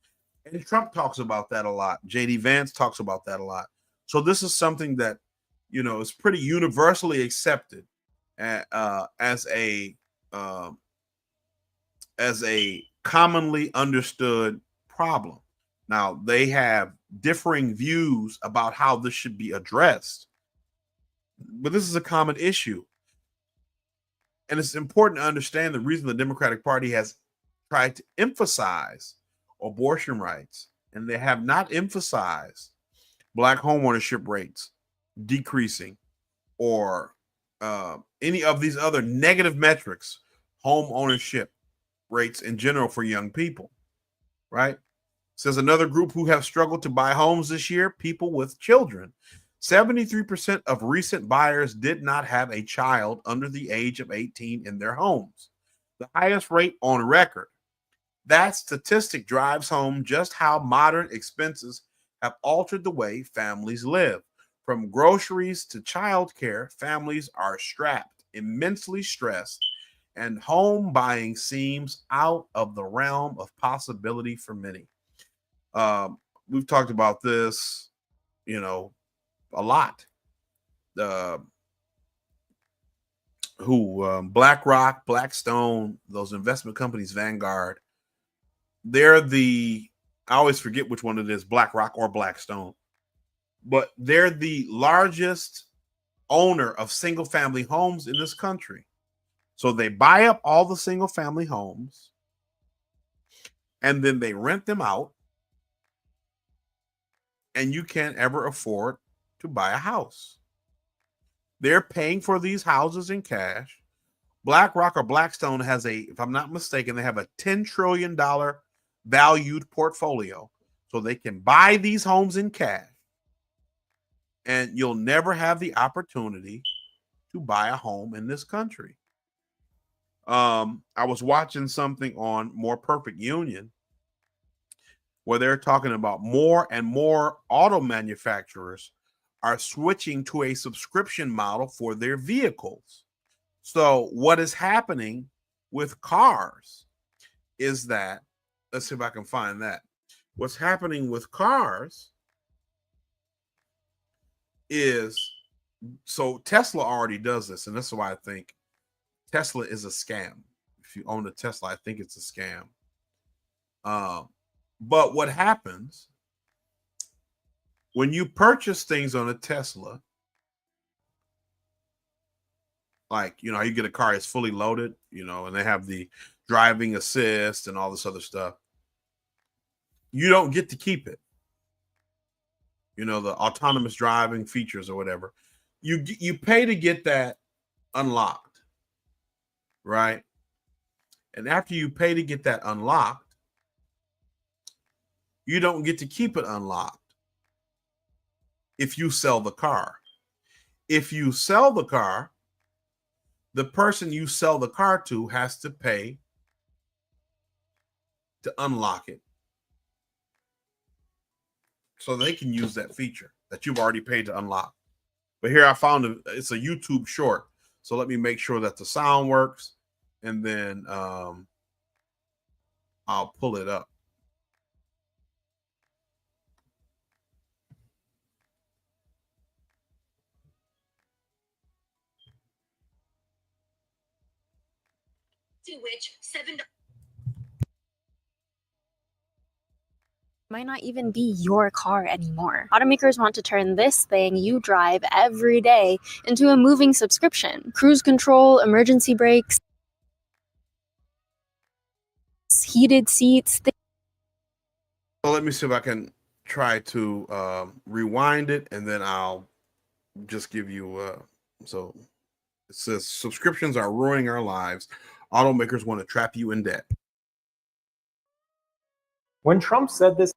And Trump talks about that a lot. J.D. Vance talks about that a lot. So this is something that, you know, is pretty universally accepted as a commonly understood problem. Now, they have differing views about how this should be addressed, but this is a common issue. And it's important to understand the reason the Democratic Party has tried to emphasize abortion rights, and they have not emphasized Black homeownership rates decreasing or any of these other negative metrics, home ownership rates in general for young people, right? Says another group who have struggled to buy homes this year, people with children. 73% of recent buyers did not have a child under the age of 18 in their homes, the highest rate on record. That statistic drives home just how modern expenses have altered the way families live. From groceries to childcare, families are strapped, immensely stressed, and home buying seems out of the realm of possibility for many. We've talked about this, you know, a lot. BlackRock, Blackstone, those investment companies, Vanguard, they're I always forget which one it is, BlackRock or Blackstone, but they're the largest owner of single family homes in this country. So they buy up all the single family homes and then they rent them out, and you can't ever afford to buy a house. They're paying for these houses in cash. BlackRock or Blackstone has if I'm not mistaken, they have a $10 trillion valued portfolio. So they can buy these homes in cash, and you'll never have the opportunity to buy a home in this country. I was watching something on More Perfect Union where they're talking about more and more auto manufacturers are switching to a subscription model for their vehicles. So what is happening with cars is that, let's see if I can find that. What's happening with cars is, so Tesla already does this, and that's why I think Tesla is a scam. If you own a Tesla, I think it's a scam. But what happens when you purchase things on a Tesla, like, you know, you get a car, it's fully loaded, you know, and they have the driving assist and all this other stuff. You don't get to keep it. You know, the autonomous driving features or whatever. You pay to get that unlocked, right? And after you pay to get that unlocked, you don't get to keep it unlocked if you sell the car. If you sell the car, the person you sell the car to has to pay to unlock it so they can use that feature that you've already paid to unlock. But here I found it's a YouTube short. So let me make sure that the sound works, and then I'll pull it up. Which $7 might not even be your car anymore. Automakers want to turn this thing you drive every day into a moving subscription. Cruise control, emergency brakes, heated seats. So let me see if I can try to rewind it, and then I'll just give you so it says subscriptions are ruining our lives. Automakers want to trap you in debt. When Trump said this,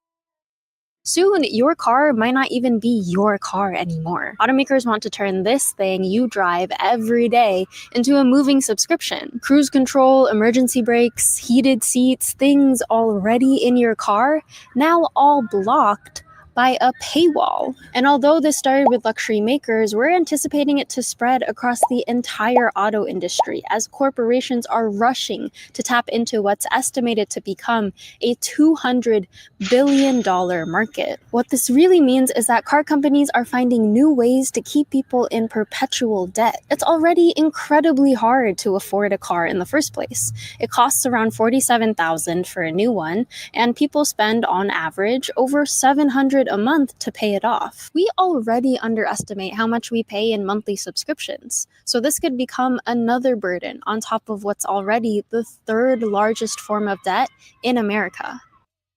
Soon, your car might not even be your car anymore. Automakers want to turn this thing you drive every day into a moving subscription. Cruise control, emergency brakes, heated seats, things already in your car, now all blocked by a paywall. And although this started with luxury makers, we're anticipating it to spread across the entire auto industry as corporations are rushing to tap into what's estimated to become a $200 billion market. What this really means is that car companies are finding new ways to keep people in perpetual debt. It's already incredibly hard to afford a car in the first place. It costs around $47,000 for a new one, and people spend on average over $700 a month to pay it off. We already underestimate how much we pay in monthly subscriptions, so this could become another burden on top of what's already the third largest form of debt in America.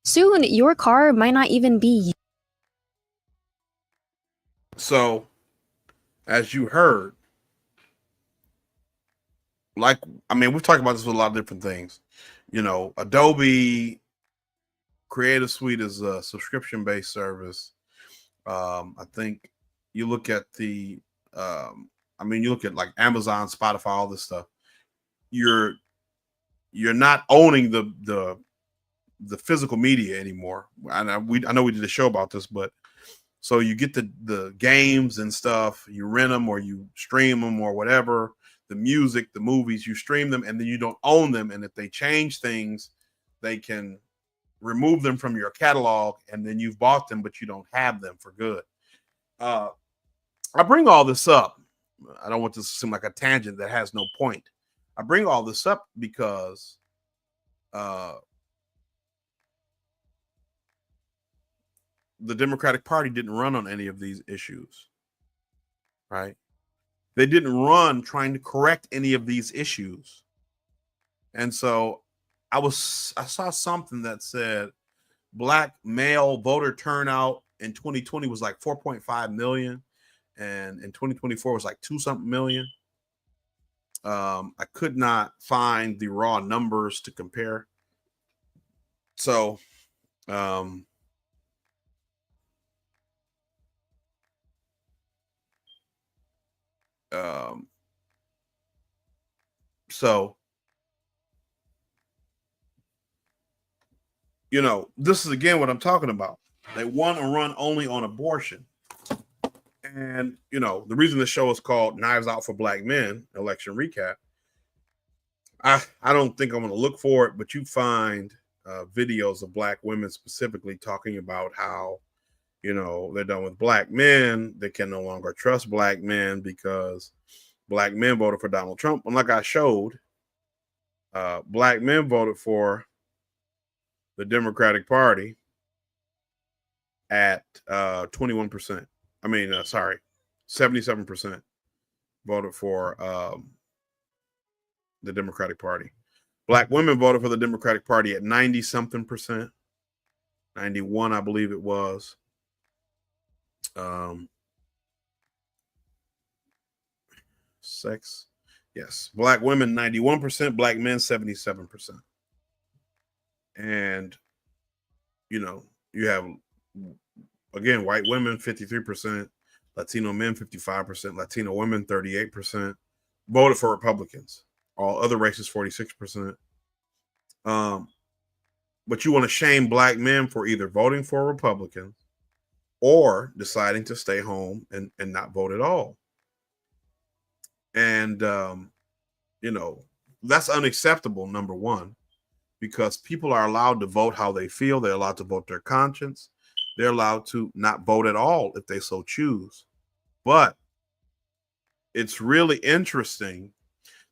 Soon, your car might not even be. So, as you heard, like, I mean, we've talked about this with a lot of different things. You know, Adobe Creative Suite is a subscription-based service. I think you look at the, you look at like Amazon, Spotify, all this stuff. You're not owning the physical media anymore. I know we did a show about this, but so you get the games and stuff, you rent them or you stream them or whatever, the music, the movies, you stream them, and then you don't own them. And if they change things, they can remove them from your catalog, and then you've bought them, but you don't have them for good. I bring all this up. I don't want this to seem like a tangent that has no point. I bring all this up because the Democratic Party didn't run on any of these issues, right? They didn't run trying to correct any of these issues. And so I saw something that said black male voter turnout in 2020 was like 4.5 million, and in 2024 was like 2-something million. I could not find the raw numbers to compare. So, you know, this is again what I'm talking about. They want to run only on abortion. And, you know, the reason the show is called Knives Out for Black Men, election recap, I don't think I'm going to look for it, but you find videos of black women specifically talking about how, you know, they're done with black men. They can no longer trust black men because black men voted for Donald Trump. And like I showed, black men voted for the Democratic Party at 21%. 77% voted for the Democratic Party. Black women voted for the Democratic Party at 90-something%. 91, I believe it was. Sex. Yes. Black women, 91%. Black men, 77%. And, you know, you have, again, white women, 53%. Latino men, 55%. Latino women, 38%. Voted for Republicans. All other races, 46%. But you want to shame black men for either voting for Republicans or deciding to stay home and not vote at all. And, you know, that's unacceptable, number one, because people are allowed to vote how they feel. They're allowed to vote their conscience. They're allowed to not vote at all if they so choose. But it's really interesting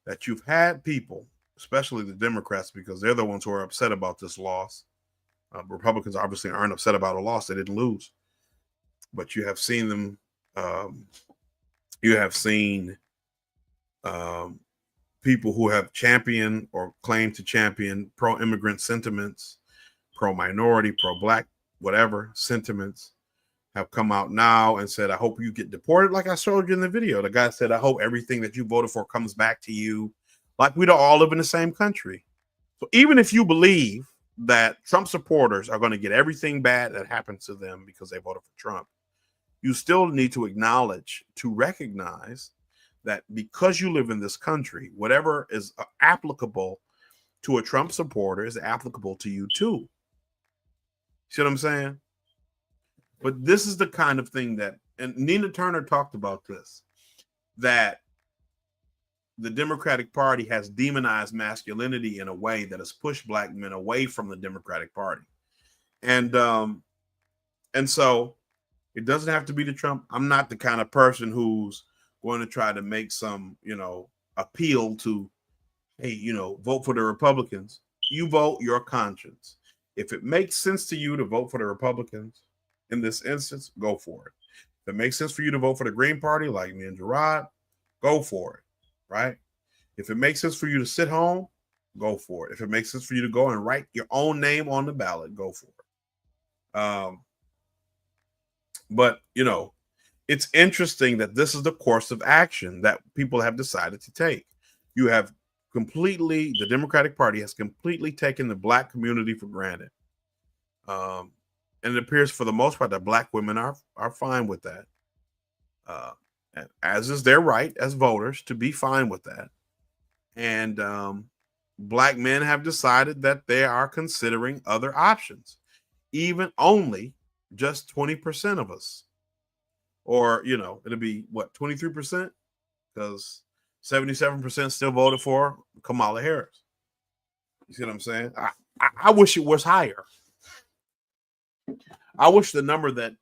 that you've had people, especially the Democrats, because they're the ones who are upset about this loss. Republicans obviously aren't upset about a loss. They didn't lose. But you have seen them, people who have championed or claimed to champion pro-immigrant sentiments, pro-minority, pro-black, whatever sentiments, have come out now and said, I hope you get deported, like I showed you in the video. The guy said, I hope everything that you voted for comes back to you. Like we don't all live in the same country. So even if you believe that Trump supporters are going to get everything bad that happens to them because they voted for Trump, you still need to acknowledge, to recognize that because you live in this country, whatever is applicable to a Trump supporter is applicable to you too. See what I'm saying? But this is the kind of thing that, and Nina Turner talked about this, that the Democratic Party has demonized masculinity in a way that has pushed black men away from the Democratic Party. And so it doesn't have to be the Trump. I'm not the kind of person who's going to try to make some, appeal to, hey, vote for the Republicans. You vote your conscience. If it makes sense to you to vote for the Republicans in this instance, go for it. If it makes sense for you to vote for the Green Party, like me and Gerard, go for it, right? If it makes sense for you to sit home, go for it. If it makes sense for you to go and write your own name on the ballot, go for it. But, it's interesting that this is the course of action that people have decided to take. You have the Democratic Party has completely taken the black community for granted. And it appears for the most part that black women are fine with that. As is their right as voters to be fine with that. And black men have decided that they are considering other options, even only just 20% of us. Or, it'll be what, 23%? Because 77% still voted for Kamala Harris. You see what I'm saying? I wish it was higher. I wish the number that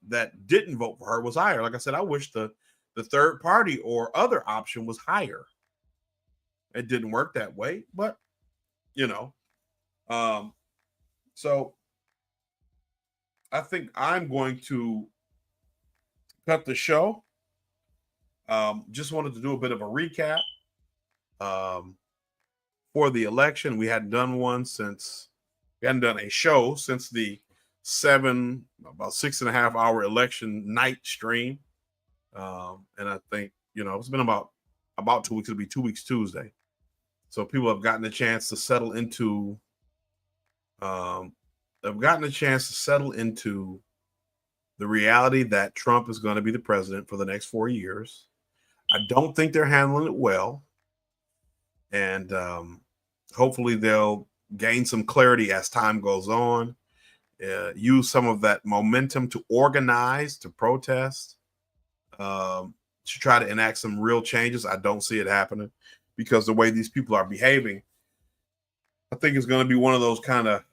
didn't vote for her was higher. Like I said, I wish the third party or other option was higher. It didn't work that way, but so I think I'm going to cut the show. Just wanted to do a bit of a recap for the election. We hadn't done a show since the about 6.5 hour election night stream. And I think, it's been about 2 weeks. It'll be 2 weeks Tuesday. So people have gotten a chance to settle into, the reality that Trump is going to be the president for the next 4 years. I don't think they're handling it well. And hopefully they'll gain some clarity as time goes on, use some of that momentum to organize, to protest, to try to enact some real changes. I don't see it happening because the way these people are behaving, I think it's going to be one of those kind of,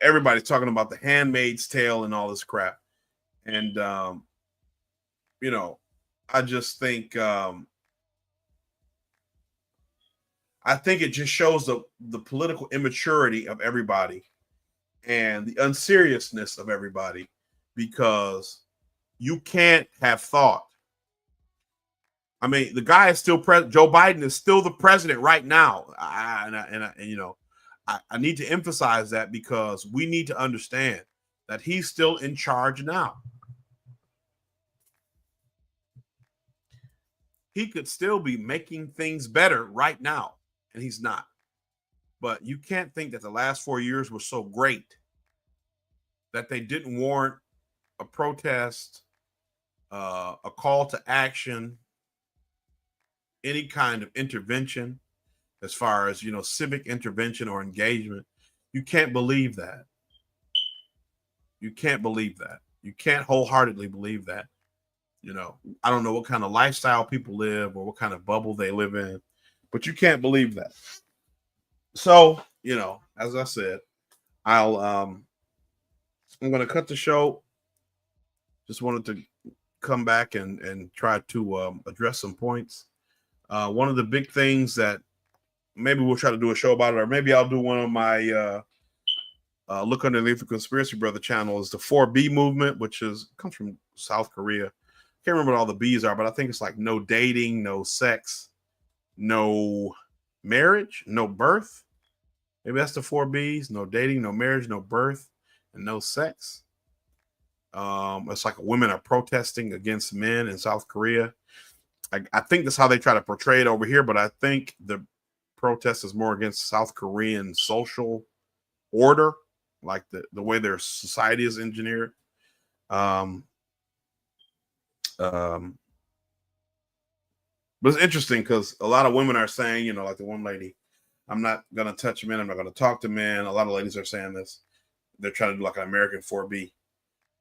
everybody's talking about the Handmaid's Tale and all this crap. And, I just think, I think it just shows the political immaturity of everybody and the unseriousness of everybody, because you can't have thought. I mean, the guy is still Joe Biden is still the president right now. I need to emphasize that because we need to understand that he's still in charge now. He could still be making things better right now, and he's not. But you can't think that the last 4 years were so great that they didn't warrant a protest, a call to action, any kind of intervention as far as, civic intervention or engagement. You can't believe that. You can't believe that. You can't wholeheartedly believe that. I don't know what kind of lifestyle people live or what kind of bubble they live in, but you can't believe that. So, as I said, I'm going to cut the show. Just wanted to come back and try to address some points. One of the big things that maybe we'll try to do a show about it, or maybe I'll do one of my Look Underneath the Conspiracy Brother channel, is the 4B movement, which comes from South Korea. Can't remember what all the B's are, but I think it's like no dating, no sex, no marriage, no birth. Maybe that's the 4B's: no dating, no marriage, no birth, and no sex. It's like women are protesting against men in South Korea. I think that's how they try to portray it over here, but I think the protest is more against South Korean social order, like the way their society is engineered. But it's interesting because a lot of women are saying, you know, like the one lady, I'm not going to touch men. I'm not going to talk to men. A lot of ladies are saying this. They're trying to do like an American 4B.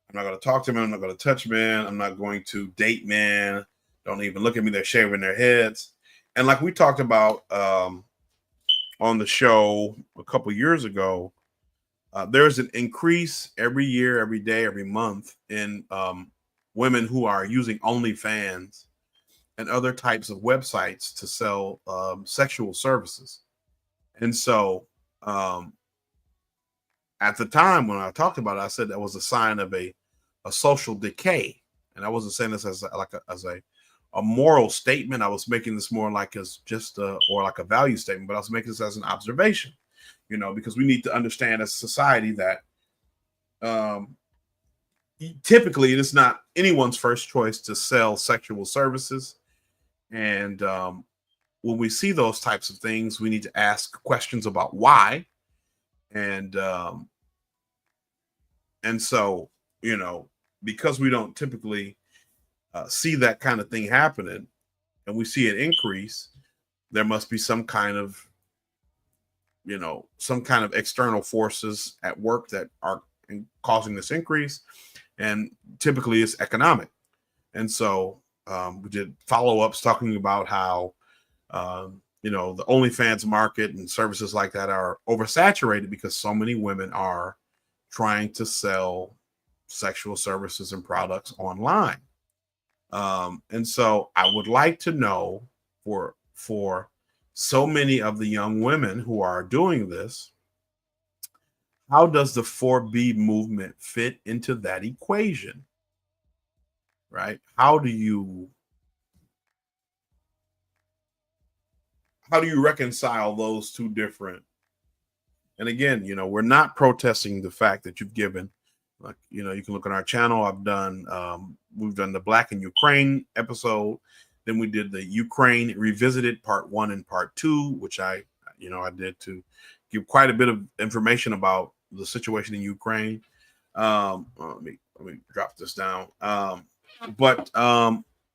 I'm not going to talk to men. I'm not going to touch men. I'm not going to date men. Don't even look at me. They're shaving their heads. And like we talked about on the show a couple years ago, there's an increase every year, every day, every month in women who are using OnlyFans and other types of websites to sell sexual services. And so at the time when I talked about it, I said that was a sign of a social decay. And I wasn't saying this as a moral statement. I was making this more like as just or like a value statement, but I was making this as an observation, you know, because we need to understand as a society that typically it is not anyone's first choice to sell sexual services. And when we see those types of things, we need to ask questions about why. And so, you know, because we don't typically see that kind of thing happening and we see an increase, there must be some kind of, you know, some kind of external forces at work that are causing this increase. And typically it's economic. And so we did follow-ups talking about how, you know, the OnlyFans market and services like that are oversaturated because so many women are trying to sell sexual services and products online. And so I would like to know for so many of the young women who are doing this, how does the 4B movement fit into that equation? Right? How do you reconcile those two different? And again, you know, we're not protesting the fact that you've given, like, you know, you can look on our channel. We've done the Black in Ukraine episode. Then we did the Ukraine Revisited Part 1 and Part 2, which I did to give quite a bit of information about the situation in Ukraine. Let me drop this down. But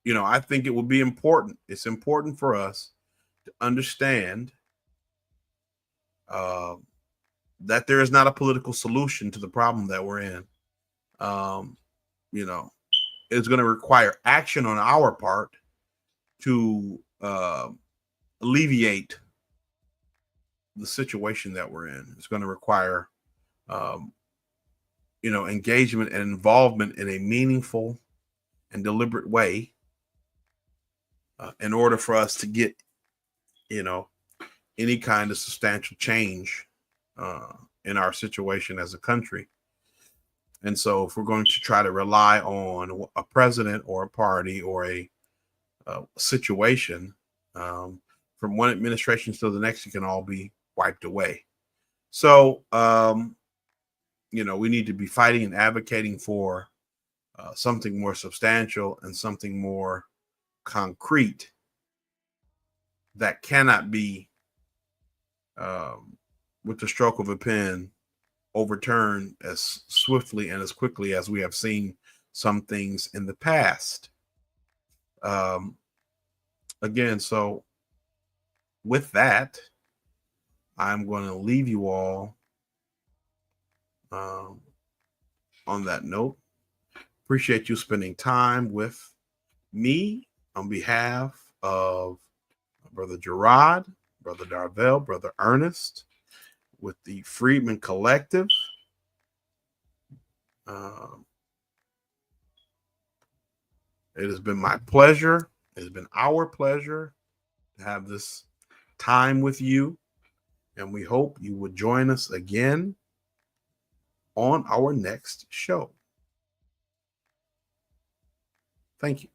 you know, I think it would be important. It's important for us to understand that there is not a political solution to the problem that we're in. You know, it's going to require action on our part to alleviate the situation that we're in. It's going to require, you know, engagement and involvement in a meaningful and deliberate way in order for us to get, you know, any kind of substantial change in our situation as a country. And so if we're going to try to rely on a president or a party or a situation from one administration to the next, it can all be wiped away. So, you know, we need to be fighting and advocating for something more substantial and something more concrete that cannot be, with the stroke of a pen, overturned as swiftly and as quickly as we have seen some things in the past. Again, so with that, I'm going to leave you all on that note. Appreciate you spending time with me on behalf of Brother Gerard, Brother Darvell, Brother Ernest, with the Freedman Collective. It has been my pleasure. It has been our pleasure to have this time with you. And we hope you would join us again on our next show. Thank you.